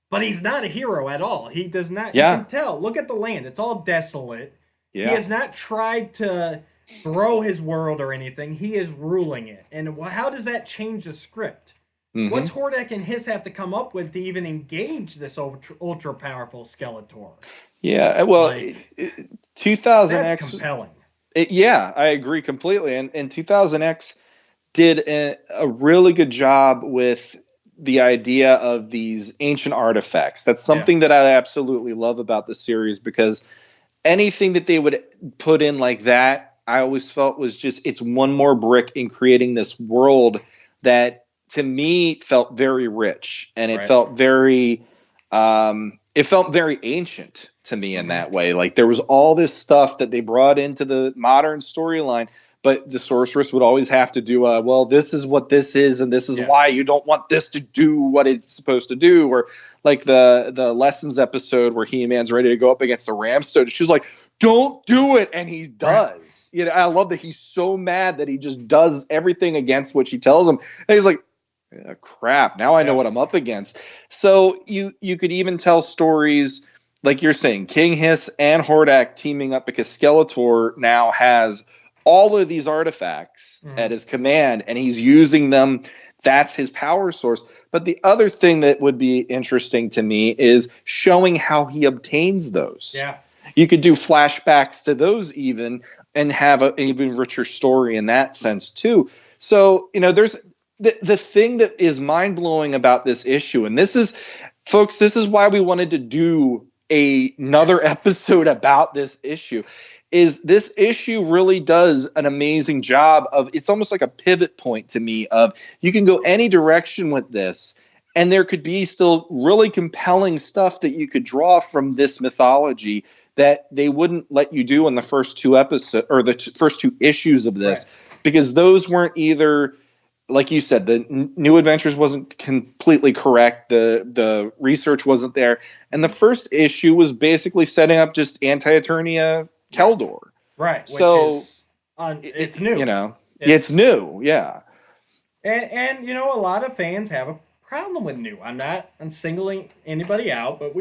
but he's not a hero at all. He does not. Yeah. You can tell. Look at the land; it's all desolate. Yeah. He has not tried to grow his world or anything. He is ruling it. And how does that change the script? Mhm. What's Hordak and Hiss have to come up with to even engage this ultra powerful Skeletor? Yeah. Well, Like, 2000X. That's compelling. Yeah, I agree completely. And 2000X did a really good job with the idea of these ancient artifacts. That's something that I absolutely love about the series because anything that they would put in like that, I always felt was just it's one more brick in creating this world that to me felt very rich, and it Right. felt very ancient to me in that way. Like there was all this stuff that they brought into the modern storyline, but the sorceress would always have to do well, this is what this is, and this is why you don't want this to do what it's supposed to do. Or like the lessons episode where He-Man's ready to go up against the Ramstone, she's like, don't do it, and he does. Right. I love that he's so mad that he just does everything against what she tells him, and he's like, crap, now I know what I'm up against. So you could even tell stories like you're saying, King Hiss and Hordak teaming up because Skeletor now has all of these artifacts at his command, and he's using them. That's his power source. But the other thing that would be interesting to me is showing how he obtains those. Yeah. You could do flashbacks to those even, and have an even richer story in that sense too. So, there's the thing that is mind-blowing about this issue, and this is, folks, this is why we wanted to do another episode about this issue, is this issue really does an amazing job of, it's almost like a pivot point to me of, you can go any direction with this, and there could be still really compelling stuff that you could draw from this mythology that they wouldn't let you do in the first two episodes, or the first two issues of this, because those weren't either, like you said, the New Adventures wasn't completely correct. The research wasn't there. And the first issue was basically setting up just Anti-Eternia Keldor. Right. So, which is, it's new. It's new. Yeah. And a lot of fans have a problem with new. I'm not singling anybody out, but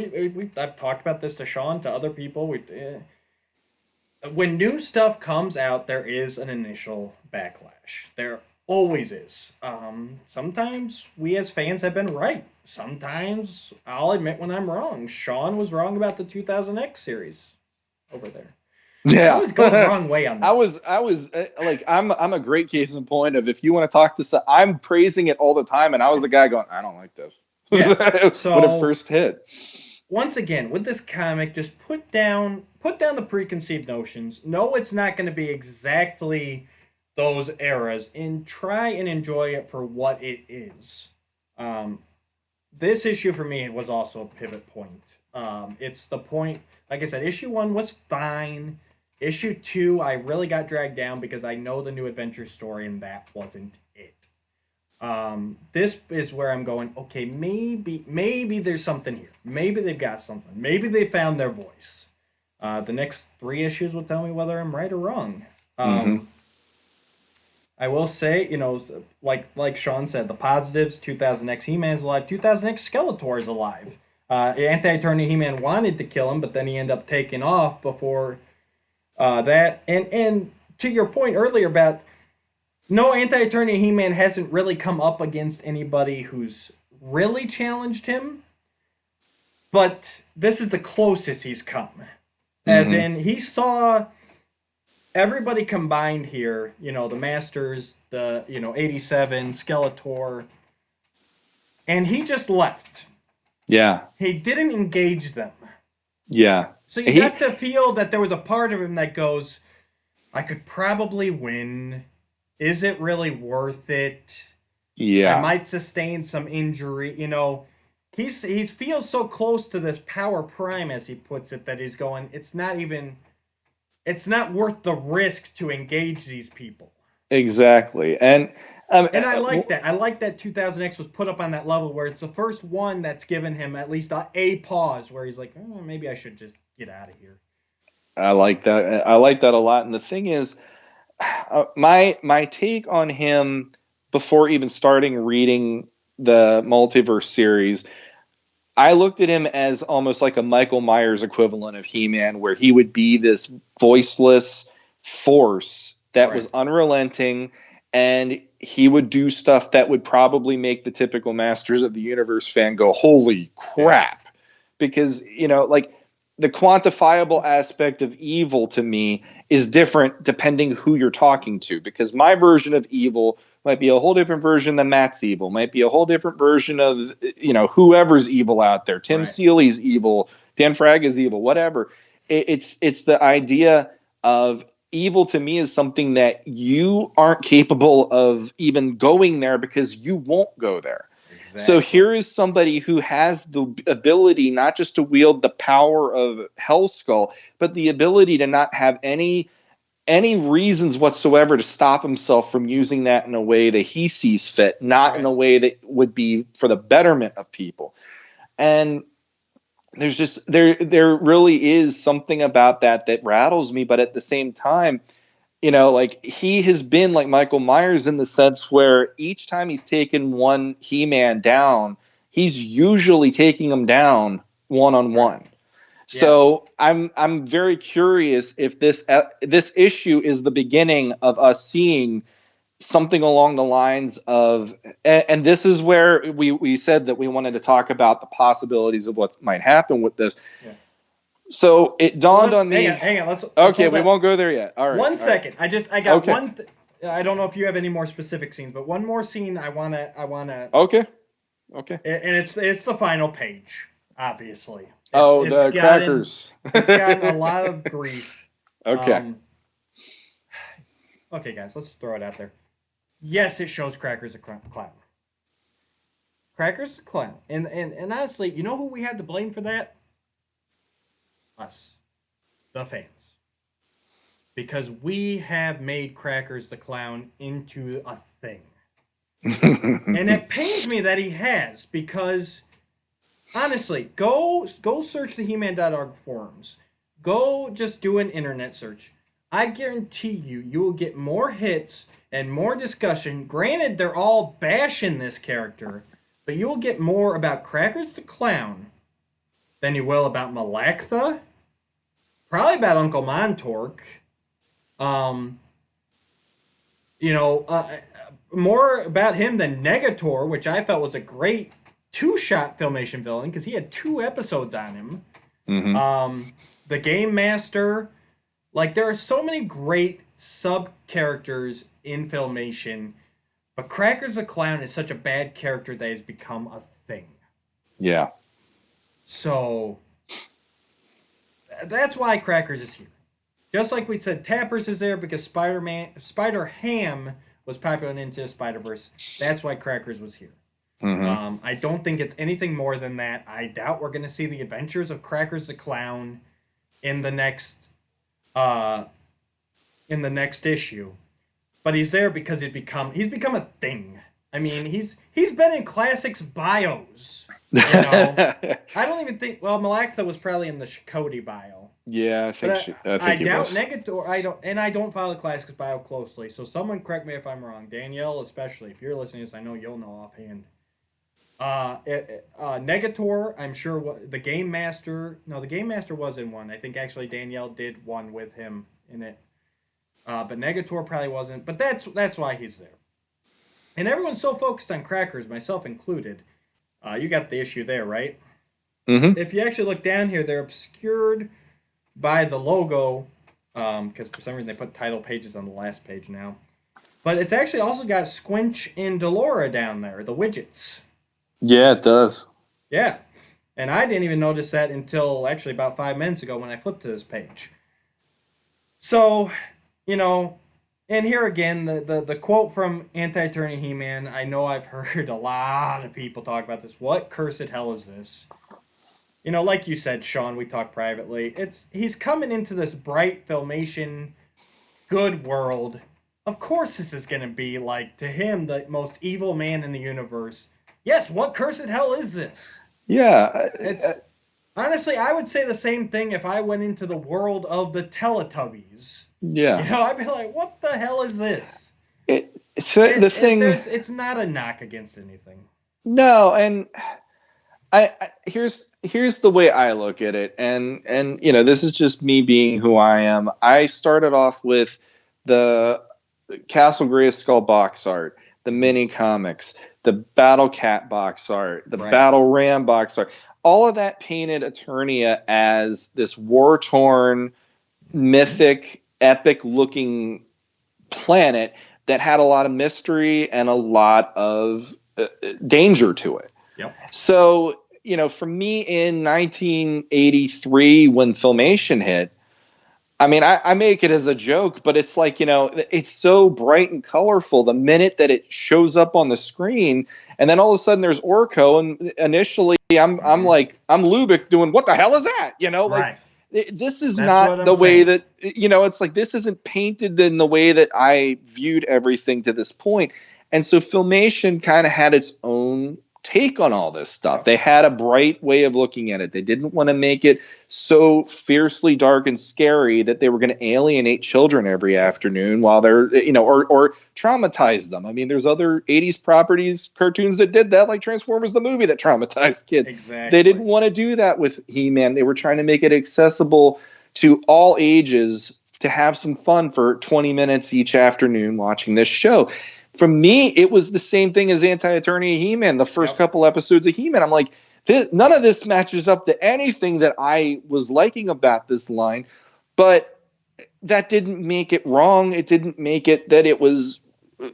I've talked about this to Sean, to other people. When new stuff comes out, there is an initial backlash. There always is. Sometimes we as fans have been right. Sometimes I'll admit when I'm wrong. Sean was wrong about the 2000X series over there. Yeah, I was going the wrong way on this. I was like, I'm a great case in point of, if you want to talk to, I'm praising it all the time, and I was the guy going, I don't like this. Yeah. So when it first hit. Once again, with this comic, just put down the preconceived notions. No, it's not going to be exactly those eras, and try and enjoy it for what it is. This issue for me was also a pivot point. It's the point, like I said, issue 1 was fine. Issue 2, I really got dragged down because I know the New Adventure story, and that wasn't it. This is where I'm going, okay, maybe there's something here. Maybe they've got something. Maybe they found their voice. The next 3 issues will tell me whether I'm right or wrong. I will say, like Sean said, the positives, 2000X He-Man's alive, 2000X Skeletor is alive. Anti-Eternia He-Man wanted to kill him, but then he ended up taking off before that. And to your point earlier about, no, Anti-Eternia He-Man hasn't really come up against anybody who's really challenged him, but this is the closest he's come. As in, he saw everybody combined here, the Masters, the, 87, Skeletor, and he just left. Yeah. He didn't engage them. Yeah. So you got to feel that there was a part of him that goes, I could probably win. Is it really worth it? Yeah. I might sustain some injury. He feels so close to this power prime, as he puts it, that he's going, it's not worth the risk to engage these people. Exactly. And I like that. I like that 2000X was put up on that level where it's the first one that's given him at least a pause where he's like, maybe I should just get out of here. I like that. I like that a lot. And the thing is, my take on him before even starting reading the Multiverse series, I looked at him as almost like a Michael Myers equivalent of He-Man, where he would be this voiceless force that was unrelenting, and he would do stuff that would probably make the typical Masters of the Universe fan go, holy crap. Because, like, the quantifiable aspect of evil to me is different depending who you're talking to, because my version of evil might be a whole different version than Matt's evil, might be a whole different version of, whoever's evil out there. Tim Seeley's evil, Dan Fraga's evil, whatever. It's the idea of evil to me is something that you aren't capable of even going there because you won't go there. Exactly. So here is somebody who has the ability not just to wield the power of Hellskull, but the ability to not have any reasons whatsoever to stop himself from using that in a way that he sees fit, not in a way that would be for the betterment of people. And there's just there really is something about that rattles me, but at the same time, like he has been like Michael Myers in the sense where each time he's taken one He-Man down, he's usually taking him down one-on-one. So yes. I'm very curious if this issue is the beginning of us seeing something along the lines of, and this is where we said that we wanted to talk about the possibilities of what might happen with this. Yeah. So it dawned on me. Hang on. Let's okay, we won't go there yet. All right. One second. I got one. I don't know if you have any more specific scenes, but one more scene I wanna. Okay. And it's the final page, obviously. The crackers. It's gotten a lot of grief. Okay. Okay, guys, let's throw it out there. Yes, it shows Crackers the clown. Crackers the clown, and honestly, you know who we had to blame for that? Us, the fans, because we have made Crackers the clown into a thing, and it pains me that he has, because honestly, go search the He-Man.org forums. Go just do an internet search. I guarantee you will get more hits and more discussion. Granted, they're all bashing this character, but you will get more about Crackers the Clown than you will about Malactha. Probably about Uncle Montork. More about him than Negator, which I felt was a great two-shot Filmation villain because he had 2 episodes on him. Mm-hmm. The Game Master. Like, there are so many great sub-characters in Filmation, but Crackers the Clown is such a bad character that has become a thing. Yeah. So, that's why Crackers is here. Just like we said, Tappers is there because Spider-Ham was popular into the Spider-Verse. That's why Crackers was here. Mm-hmm. I don't think it's anything more than that. I doubt we're going to see the adventures of Crackers the Clown in the next issue, but he's there because he's become a thing. I mean, he's been in classics bios. I don't even think. Well, Malactha was probably in the Shakoti bio. Yeah, I think I doubt Negator. I don't follow the classics bio closely. So someone correct me if I'm wrong. Danielle, especially if you're listening to this, I know you'll know offhand. Negator, I'm sure the Game Master. No, the Game Master was in one. I think actually Danielle did one with him in it. But Negator probably wasn't. But that's why he's there. And everyone's so focused on Crackers, myself included. You got the issue there, right? Mm-hmm. If you actually look down here, they're obscured by the logo, because for some reason they put title pages on the last page now. But it's actually also got Squinch and Delora down there, the widgets. Yeah, it does. Yeah. And I didn't even notice that until actually about 5 minutes ago when I flipped to this page. So, and here again, the quote from Anti-Attorney He-Man, I know I've heard a lot of people talk about this. What cursed hell is this? Like you said, Sean, we talked privately. He's coming into this bright Filmation good world. Of course this is going to be, like, to him, the most evil man in the universe. Yes, what cursed hell is this? Yeah. Honestly, I would say the same thing if I went into the world of the Teletubbies. Yeah. I'd be like, what the hell is this? It's not a knock against anything. No, and here's the way I look at it, and this is just me being who I am. I started off with the Castle Grayskull box art, the mini comics, the Battle Cat box art, the Battle Ram box art. All of that painted Eternia as this war-torn, mythic, epic-looking planet that had a lot of mystery and a lot of danger to it. Yep. So, for me in 1983, when Filmation hit, I mean, I make it as a joke, but it's like, it's so bright and colorful the minute that it shows up on the screen, and then all of a sudden there's Orko, and initially I'm like, I'm Lubick doing, what the hell is that? Right. This is That's what not I'm the way saying. that, it's like, this isn't painted in the way that I viewed everything to this point. And so Filmation kind of had its own take on all this stuff. Yep. They had a bright way of looking at it. They didn't want to make it so fiercely dark and scary that they were going to alienate children every afternoon while they're, or traumatize them. I mean, there's other 80s properties, cartoons that did that, like Transformers the movie, that traumatized kids. Exactly. They didn't want to do that with He-Man. They were trying to make it accessible to all ages to have some fun for 20 minutes each afternoon watching this show. For me, it was the same thing as Anti-Attorney He-Man. The first couple episodes of He-Man, I'm like, none of this matches up to anything that I was liking about this line, but that didn't make it wrong. It didn't make it that it was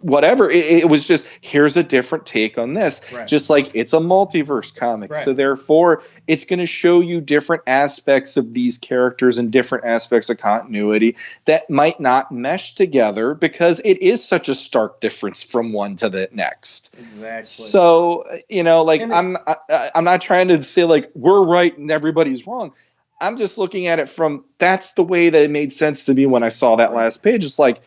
whatever. It was just, here's a different take on this. Right. Just like it's a multiverse comic. Right. So therefore, it's going to show you different aspects of these characters and different aspects of continuity that might not mesh together because it is such a stark difference from one to the next. Exactly. So, I'm not trying to say like we're right and everybody's wrong. I'm just looking at it from, that's the way that it made sense to me when I saw that last page. It's like,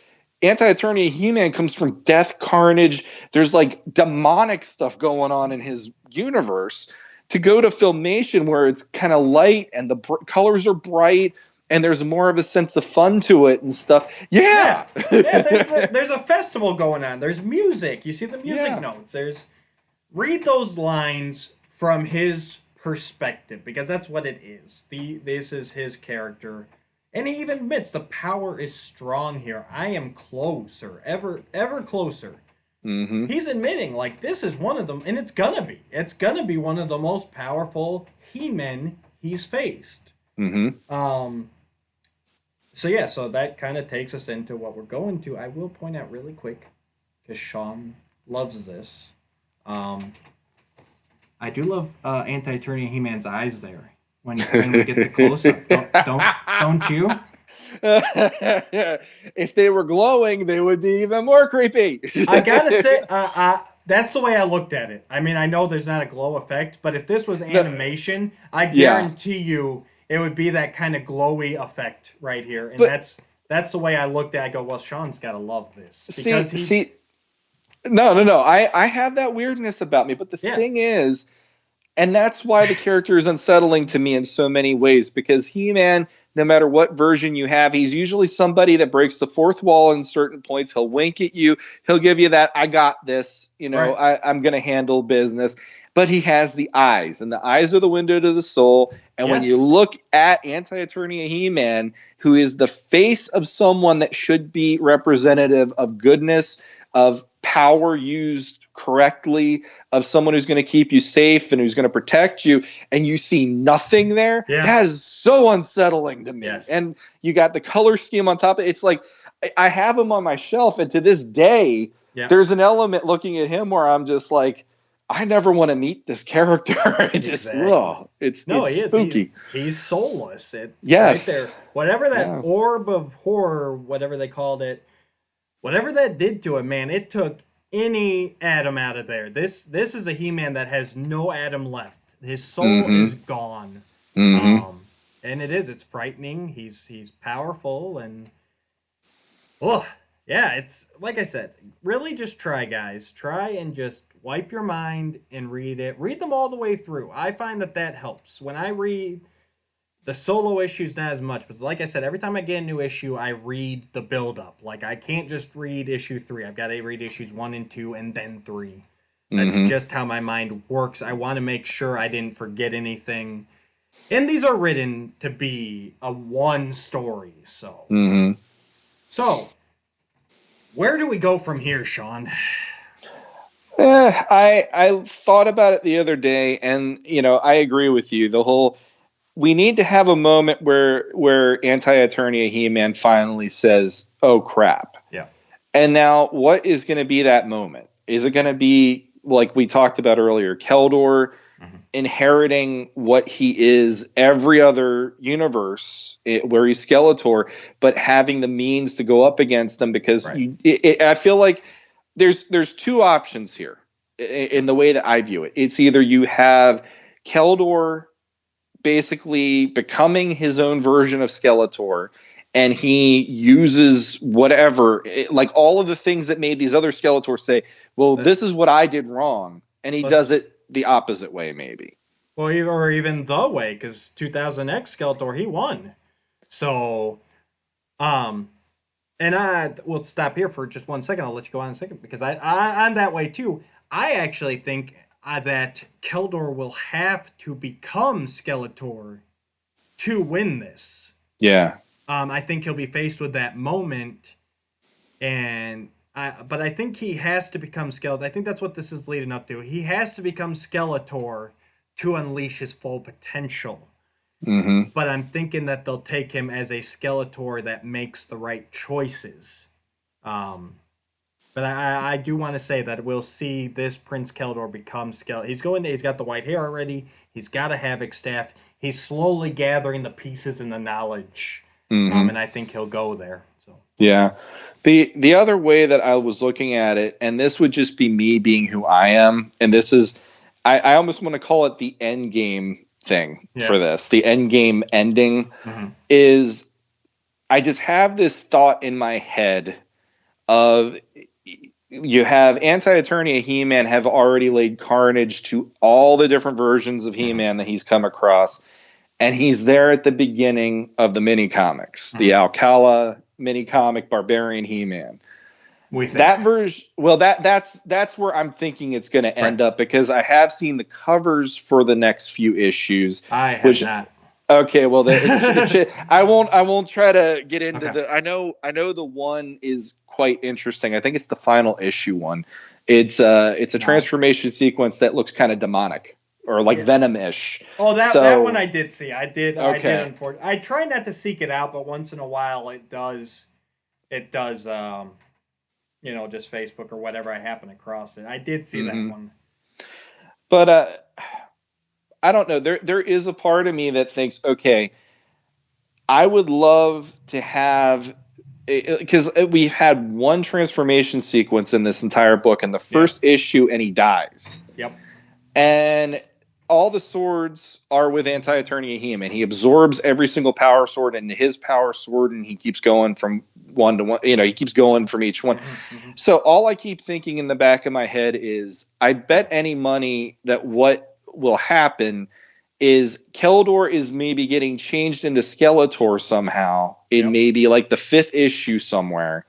Anti-Attorney He-Man comes from death, carnage. There's like demonic stuff going on in his universe. To go to Filmation where it's kind of light and the colors are bright and there's more of a sense of fun to it and stuff. Yeah. There's a festival going on. There's music. You see the music notes. Read those lines from his perspective, because that's what it is. This is his character. And he even admits the power is strong here. I am closer, ever closer. Mm-hmm. He's admitting, like, this is one of them, and it's gonna be. It's gonna be one of the most powerful He-Men he's faced. Mm-hmm. So that kind of takes us into what we're going to. I will point out really quick, because Sean loves this. I do love Anti-Attorney He-Man's eyes there. When we get the close up, don't you? If they were glowing, they would be even more creepy. I gotta say, that's the way I looked at it. I mean, I know there's not a glow effect, but if this was animation, I guarantee you it would be that kind of glowy effect right here. And that's the way I looked at it. I go, well, Sean's gotta love this because No. I have that weirdness about me, but the thing is. And that's why the character is unsettling to me in so many ways, because He-Man, no matter what version you have, he's usually somebody that breaks the fourth wall in certain points. He'll wink at you. He'll give you that, I got this, right. I'm going to handle business. But he has the eyes, and the eyes are the window to the soul. And when you look at Anti-Attorney He-Man, who is the face of someone that should be representative of goodness, of power used correctly, of someone who's going to keep you safe and who's going to protect you, and you see nothing there, that is so unsettling to me. Yes. And you got the color scheme on top of it. It's like, I have him on my shelf, and to this day, there's an element looking at him where I'm just like, I never want to meet this character. It's just, it's spooky. He's soulless. Yes. Right there. Whatever that orb of horror, whatever they called it, whatever that did to him, man, it took any atom out of there. This is a He-Man that has no atom left. His soul is gone. Mm-hmm. And it's frightening. He's powerful, and it's like I said, really just try, guys. Try and just wipe your mind and read it. Read them all the way through. I find that helps. When I read the solo issues, not as much, but like I said, every time I get a new issue, I read the build-up. Like, I can't just read issue 3. I've got to read issues 1 and 2 and then 3. That's just how my mind works. I want to make sure I didn't forget anything. And these are written to be a one story, so. So, where do we go from here, Sean? I thought about it the other day, and, I agree with you. The whole... We need to have a moment where Anti-Attorney He-Man finally says, oh, crap. Yeah. And now, what is going to be that moment? Is it going to be like we talked about earlier, Keldor inheriting what he is every other universe where he's Skeletor, but having the means to go up against them because Right. I feel like there's two options here in the way that I view it. It's either you have Keldor basically becoming his own version of Skeletor, and he uses whatever, like all of the things that made these other Skeletors say, well, this is what I did wrong. And he does it the opposite way, maybe. Well, or even the way, because 2000X Skeletor, he won. So, and I will stop here for just 1 second. I'll let you go on in a second, because I'm that way too. I actually think that Keldor will have to become Skeletor to win this. Yeah. I think he'll be faced with that moment, but I think he has to become Skeletor. I think that's what this is leading up to. He has to become Skeletor to unleash his full potential. Mm-hmm. But I'm thinking that they'll take him as a Skeletor that makes the right choices. But I do want to say that we'll see this Prince Keldor become Skeletor. He's got the white hair already. He's got a Havoc staff. He's slowly gathering the pieces and the knowledge. And I think he'll go there. So yeah. The other way that I was looking at it, and this would just be me being who I am, and this is, I almost want to call it the end game thing for this. The end game ending is, I just have this thought in my head of, you have Anti-Eternia He-Man have already laid carnage to all the different versions of He-Man that he's come across. And he's there at the beginning of the mini comics, the Alcala mini comic Barbarian He-Man. That version, well, that's where I'm thinking it's going to end up, because I have seen the covers for the next few issues. I have not. Okay, well, I won't try to get into the. I know the one is quite interesting. I think it's the final issue one. It's a transformation sequence that looks kind of demonic, or like Venom-ish. Oh, that one I did see. I did. Unfortunately, I try not to seek it out, but once in a while it does. Just Facebook or whatever I happen across it. I did see that one. But I don't know. There is a part of me that thinks, okay, I would love to have, because we've had one transformation sequence in this entire book in the first issue, and he dies. Yep. And all the swords are with Anti-Eternia He-Man. He absorbs every single power sword into his power sword, and he keeps going from one to one. He keeps going from each one. So all I keep thinking in the back of my head is, I bet any money that what will happen is Keldor is maybe getting changed into Skeletor somehow in maybe like the 5th issue somewhere.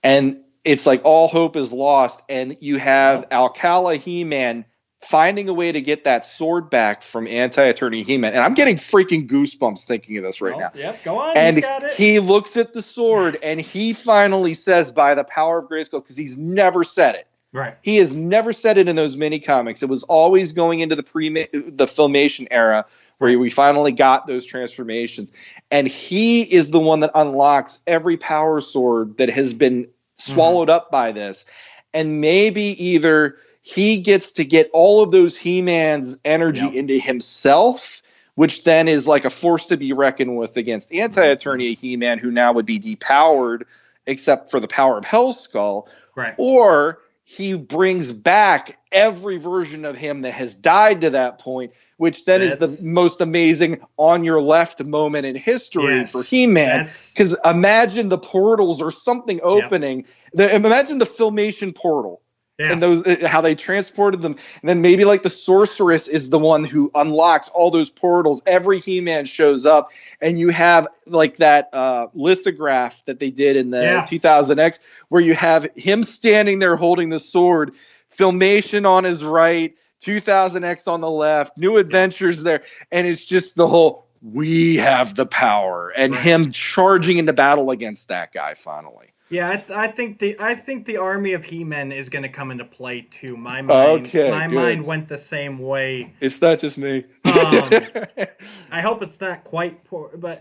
And it's like all hope is lost. And you have Alcala He-Man finding a way to get that sword back from Anti-Eternia He-Man. And I'm getting freaking goosebumps thinking of this right now. Yep, go on. And you got it. he looks at the sword and he finally says, by the power of Grayskull, because he's never said it. Right. He has never said it in those mini comics. It was always going into the Filmation era where we finally got those transformations. And he is the one that unlocks every power sword that has been swallowed up by this. And maybe either he gets to get all of those He-Man's energy into himself, which then is like a force to be reckoned with against Anti-Eternia He-Man, who now would be depowered except for the power of Hellskull. Right. Or he brings back every version of him that has died to that point, which then is the most amazing on your left moment in history for He-Man. Because imagine the portals or something opening. Imagine the Filmation portal. And those, how they transported them. And then maybe like the sorceress is the one who unlocks all those portals. Every He-Man shows up, and you have like that lithograph that they did in the 2000X, where you have him standing there holding the sword, Filmation on his right, 2000X on the left, New Adventures there. And it's just the whole, we have the power, and him charging into battle against that guy finally. Yeah, I think the army of He-Men is going to come into play too. My mind went the same way. It's not just me. I hope it's not quite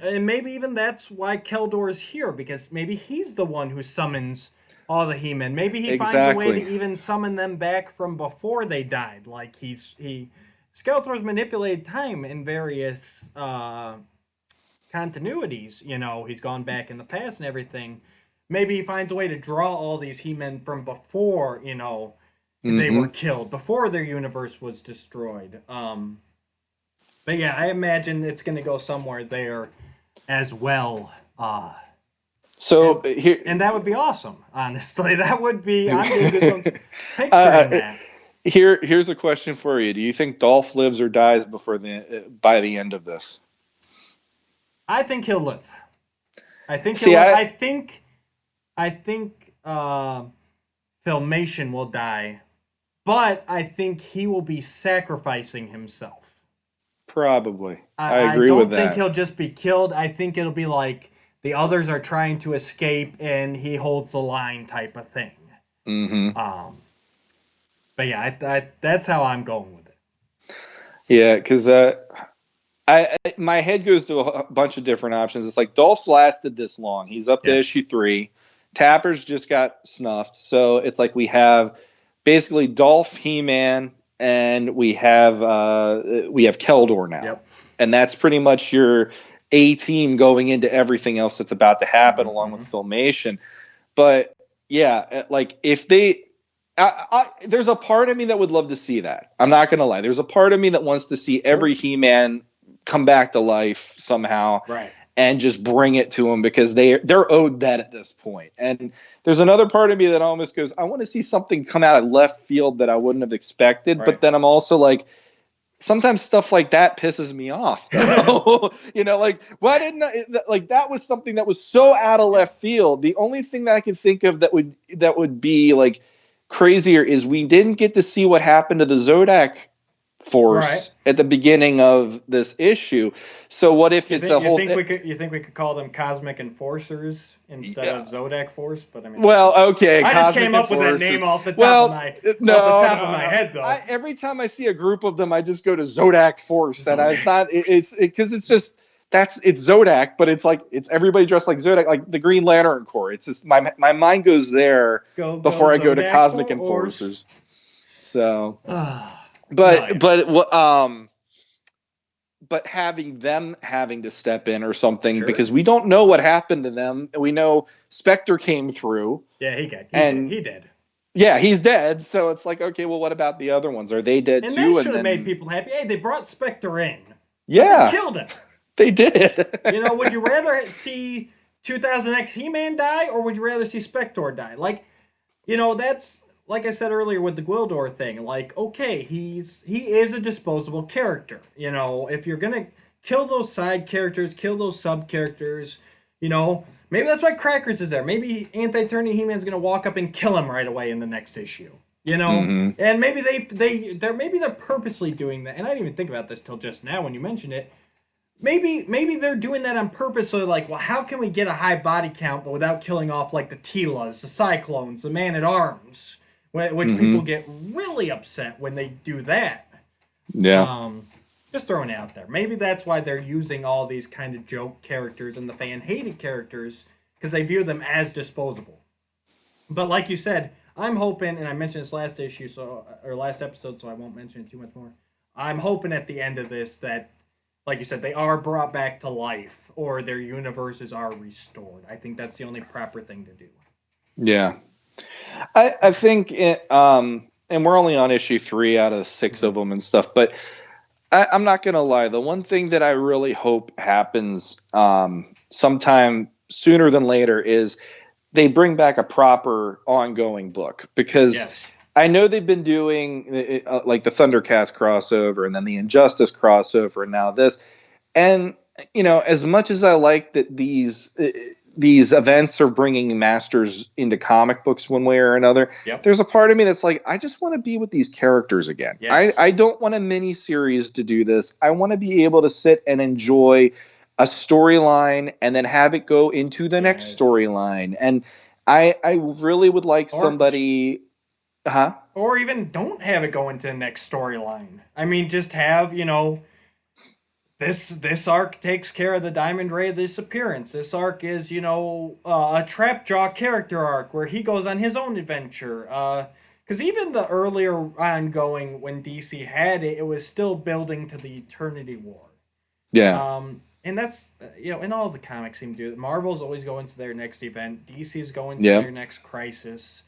and maybe even that's why Keldor is here, because maybe he's the one who summons all the He-Men. Maybe he finds a way to even summon them back from before they died. Like Skeletor's manipulated time in various continuities. You know, he's gone back in the past and everything. Maybe he finds a way to draw all these He-Men from before, you know, they were killed, before their universe was destroyed. But yeah, I imagine it's going to go somewhere there as well. And that would be awesome, honestly. That would be, I'm getting good picturing that. Here's a question for you. Do you think Dolph lives or dies by the end of this? I think he'll live. I think he'll live. I think Filmation will die, but I think he will be sacrificing himself. Probably. I agree with that. I don't think he'll just be killed. I think it'll be like the others are trying to escape and he holds the line type of thing. But yeah, that's how I'm going with it. Yeah, because my head goes to a bunch of different options. It's like Dolph's lasted this long. He's up to issue 3. Tapper's just got snuffed. So it's like we have basically Dolph, He-Man, and we have Keldor now. And that's pretty much your A team going into everything else that's about to happen along with Filmation. But yeah, like if they there's a part of me that would love to see that. I'm not going to lie. There's a part of me that wants to see every He-Man come back to life somehow. Right. And just bring it to them because they're owed that at this point. And there's another part of me that almost goes, I want to see something come out of left field that I wouldn't have expected. Right. But then I'm also like, sometimes stuff like that pisses me off. Though. You know, like why didn't that was something that was so out of left field. The only thing that I could think of that would be like crazier is we didn't get to see what happened to the Zodak force at the beginning of this issue. So what if you think we could call them Cosmic Enforcers instead of Zodak Force? But I mean, okay. I just came up with that name off the top of my head, though. Every time I see a group of them, I just go to Zodak Force, and it's because it's just it's Zodak, but it's like it's everybody dressed like Zodak, like the Green Lantern Corps. It's just my mind goes there before I go to Cosmic Enforcers. So. But having them having to step in or something because we don't know what happened to them. We know Spectre came through. Yeah, he did. Yeah, he's dead. So it's like, okay, well, what about the other ones? Are they dead too? And that should have made people happy. Hey, they brought Spectre in. Yeah, but they killed him. They did. You know, would you rather see 2000X He-Man die or would you rather see Spectre die? Like, you know, that's. Like I said earlier with the Gwildor thing, like, okay, he is a disposable character. You know, if you're going to kill those side characters, kill those sub-characters, you know, maybe that's why Crackers is there. Maybe Anti-Eternia He-Man's going to walk up and kill him right away in the next issue. You know? And maybe they're purposely doing that. And I didn't even think about this till just now when you mentioned it. Maybe they're doing that on purpose. So they're like, well, how can we get a high body count but without killing off like the Teelas, the Cyclones, the Man-at-Arms? Which people get really upset when they do that. Yeah. Just throwing it out there. Maybe that's why they're using all these kind of joke characters and the fan-hated characters, because they view them as disposable. But like you said, I'm hoping, and I mentioned this last episode, so I won't mention it too much more. I'm hoping at the end of this that, like you said, they are brought back to life, or their universes are restored. I think that's the only proper thing to do. Yeah. I think, and we're only on issue 3 out of 6 of them and stuff, but I'm not going to lie. The one thing that I really hope happens sometime sooner than later is they bring back a proper ongoing book, because I know they've been doing like the Thundercats crossover and then the Injustice crossover and now this. And, you know, as much as I like that these events are bringing masters into comic books one way or another, there's a part of me that's like, I just want to be with these characters again. I don't want a mini series to do this. I want to be able to sit and enjoy a storyline and then have it go into the next storyline. And I really would like somebody... Or even don't have it go into the next storyline. I mean, just have, you know... this arc takes care of the Diamond Ray disappearance. This arc is, a Trapjaw character arc where he goes on his own adventure. Because even the earlier ongoing when DC had it, it was still building to the Eternity War. Yeah. And that's, and all the comics seem to do it. Marvel's always going to their next event. DC's going to Yeah. their next crisis.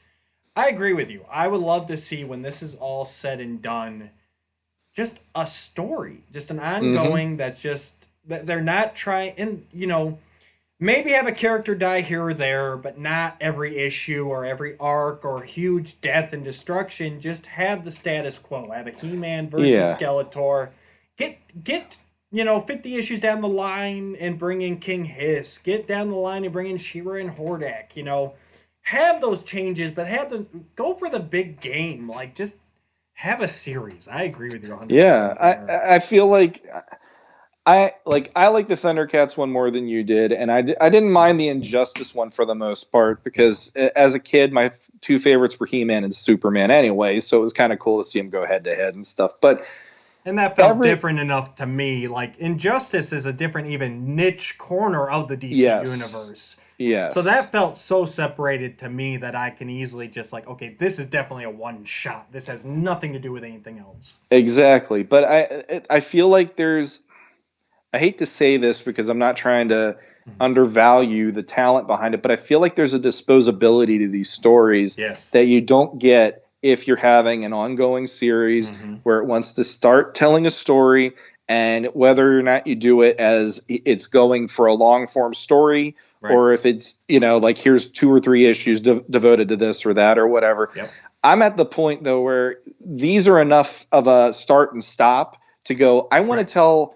I agree with you. I would love to see when this is all said and done, just a story, just an ongoing that's just that they're not trying, and maybe have a character die here or there, but not every issue or every arc or huge death and destruction. Just have the status quo. Have a He-Man versus Yeah. Skeletor. Get 50 issues down the line and bring in King Hiss. Get down the line and bring in She-Ra and Hordak. Have those changes, but have them go for the big game. Like, just have a series. I agree with you 100%. Yeah. there. I feel like I like the Thundercats one more than you did, and I didn't mind the Injustice one for the most part because as a kid, my two favorites were He-Man and Superman anyway, so it was kind of cool to see them go head to head and stuff. But And that felt different enough to me. Like, Injustice is a different, even niche corner of the DC universe. Yes. So that felt so separated to me that I can easily just like, okay, this is definitely a one shot. This has nothing to do with anything else. Exactly. But I feel like I hate to say this because I'm not trying to undervalue the talent behind it, but I feel like there's a disposability to these stories that you don't get if you're having an ongoing series where it wants to start telling a story, and whether or not you do it as it's going for a long form story, or if it's, like here's 2 or 3 issues devoted to this or that or whatever. Yep. I'm at the point though where these are enough of a start and stop to go, I want to tell,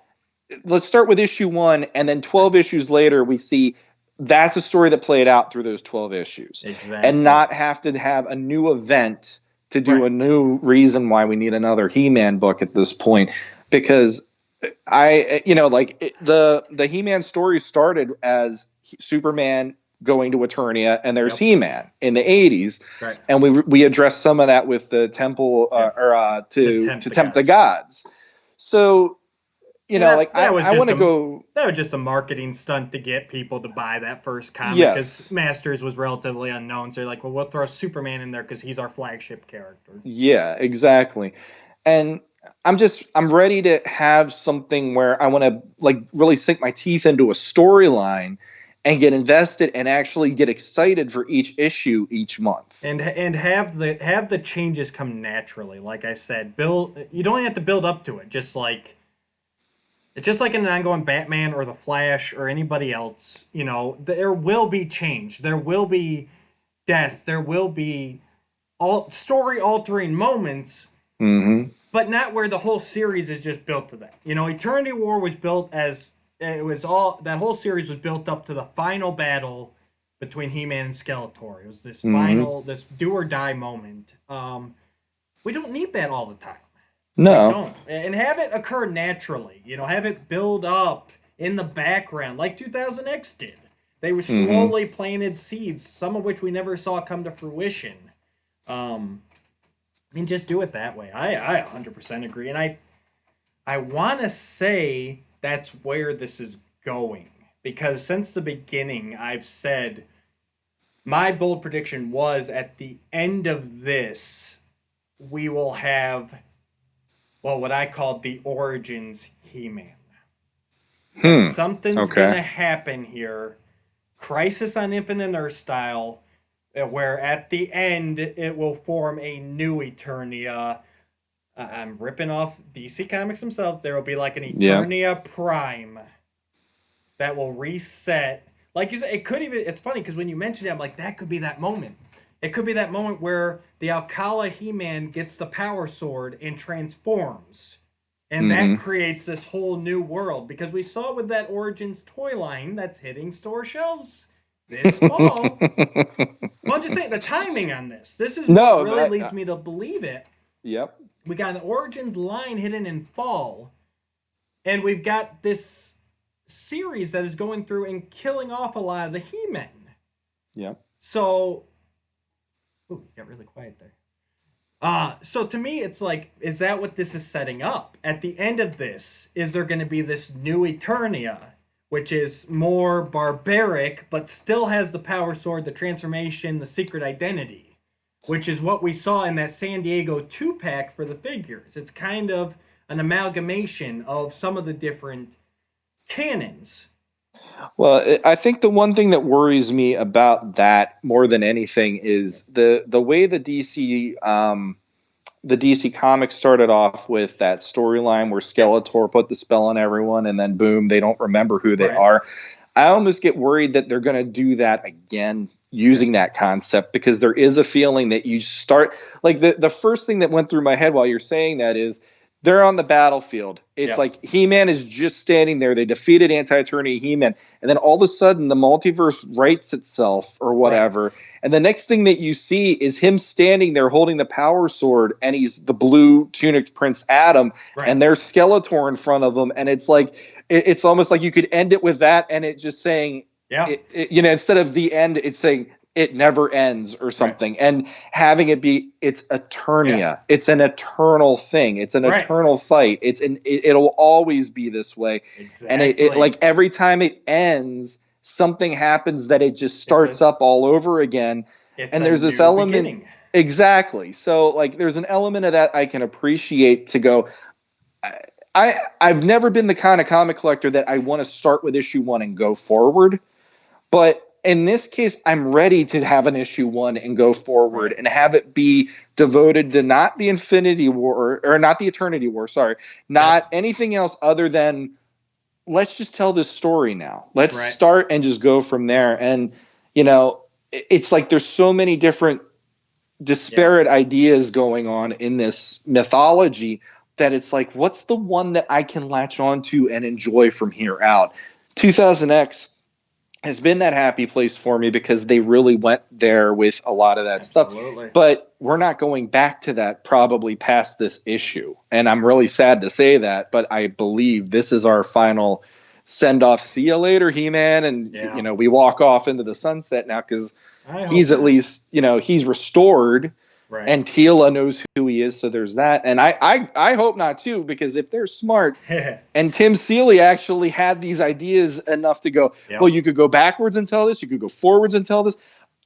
let's start with issue 1, and then 12 issues later we see that's a story that played out through those 12 issues. Exactly. And not have to have a new event to do a new reason why we need another He-Man book at this point. Because the He-Man story started as Superman going to Eternia, and there's He-Man in the 80s, and we addressed some of that with the temple to tempt the gods. So I want to go. That was just a marketing stunt to get people to buy that first comic because Masters was relatively unknown. So they're like, well, we'll throw Superman in there because he's our flagship character. Yeah, exactly. And I'm ready to have something where I want to like really sink my teeth into a storyline and get invested and actually get excited for each issue each month. And have the changes come naturally. Like I said, you don't have to build up to it. Just like an ongoing Batman or the Flash or anybody else, there will be change. There will be death. There will be story altering moments. But not where the whole series is just built to that. Eternity War was built as that whole series was built up to the final battle between He-Man and Skeletor. It was this this do or die moment. We don't need that all the time. No. We don't. And have it occur naturally. Have it build up in the background like 2000X did. They were slowly planted seeds, some of which we never saw come to fruition. And just do it that way. I 100% agree. And I want to say that's where this is going. Because since the beginning, I've said my bold prediction was at the end of this, we will have, what I called the Origins He-Man. Something's going to happen here. Crisis on Infinite Earth style, where at the end it will form a new Eternia. I'm ripping off DC Comics themselves. There will be like an Eternia Prime that will reset. Like you said, it could even. It's funny because when you mentioned it, I'm like, that could be that moment. It could be that moment where the Alcala He-Man gets the Power Sword and transforms. And that creates this whole new world. Because we saw with that Origins toy line that's hitting store shelves this fall. Well, I'm just saying the timing on this. This is what really leads me to believe it. Yep. We got an Origins line hidden in fall. And we've got this series that is going through and killing off a lot of the He-Men. Yep. So... Ooh, got really quiet there. So to me, it's like, is that what this is setting up? At the end of this, is there going to be this new Eternia, which is more barbaric, but still has the power sword, the transformation, the secret identity, which is what we saw in that San Diego 2-pack for the figures. It's kind of an amalgamation of some of the different canons. Well, I think the one thing that worries me about that more than anything is the way the DC comics started off with that storyline where Yep. Skeletor put the spell on everyone, and then boom, they don't remember who they Right. are. I almost get worried that they're going to do that again using Yep. that concept, because there is a feeling that you start like the first thing that went through my head while you're saying that is they're on the battlefield. It's Yep. like He-Man is just standing there. They defeated Anti-Eternia He-Man, and then all of a sudden the multiverse rights itself or Right. whatever. And the next thing that you see is him standing there holding the power sword, and he's the blue tunicked Prince Adam, Right. and there's Skeletor in front of him, and it's like it's almost like you could end it with that, and it just saying Yeah. instead of the end, it's saying it never ends or Right. something, and having it be it's Yeah. Eternia. It's an eternal thing. It's an Right. eternal fight. It'll always be this way, and it Exactly. like every time it ends, something happens that it just It's starts a up all over again, it's and a there's this new element. beginning. Exactly. So like there's an element of that I can appreciate to go. I've never been the kind of comic collector that I want to start with issue 1 and go forward. But in this case, I'm ready to have an issue 1 and go forward Right. and have it be devoted to not the Infinity War or not the Eternity War, sorry, not Yep. anything else other than let's just tell this story now. Let's Right. start and just go from there. And, you know, it's like there's so many different Yeah. disparate ideas going on in this mythology that it's like, what's the one that I can latch onto and enjoy from here out? 2000X has been that happy place for me because they really went there with a lot of that stuff. Absolutely. But we're not going back to that probably past this issue. And I'm really sad to say that, but I believe this is our final send off. See you later, He-Man. And, Yeah. we walk off into the sunset now because I hope he's at not. least, he's restored Right. and Tila knows who he is. So there's that. And I hope not too, because if they're smart, and Tim Seeley actually had these ideas enough to go, well, Yep. you could go backwards and tell this, you could go forwards and tell this.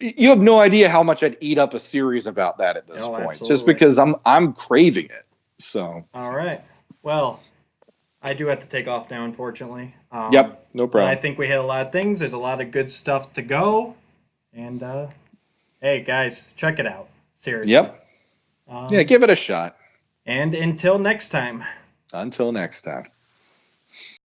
You have no idea how much I'd eat up a series about that at this Oh, point, just absolutely. because I'm craving it. So, All right. Well, I do have to take off now, unfortunately. yep, no But I problem. think we hit a lot of things. There's a lot of good stuff to go. And hey, guys, check it out. Seriously. Yep. Yeah, give it a shot. And until next time. Until next time.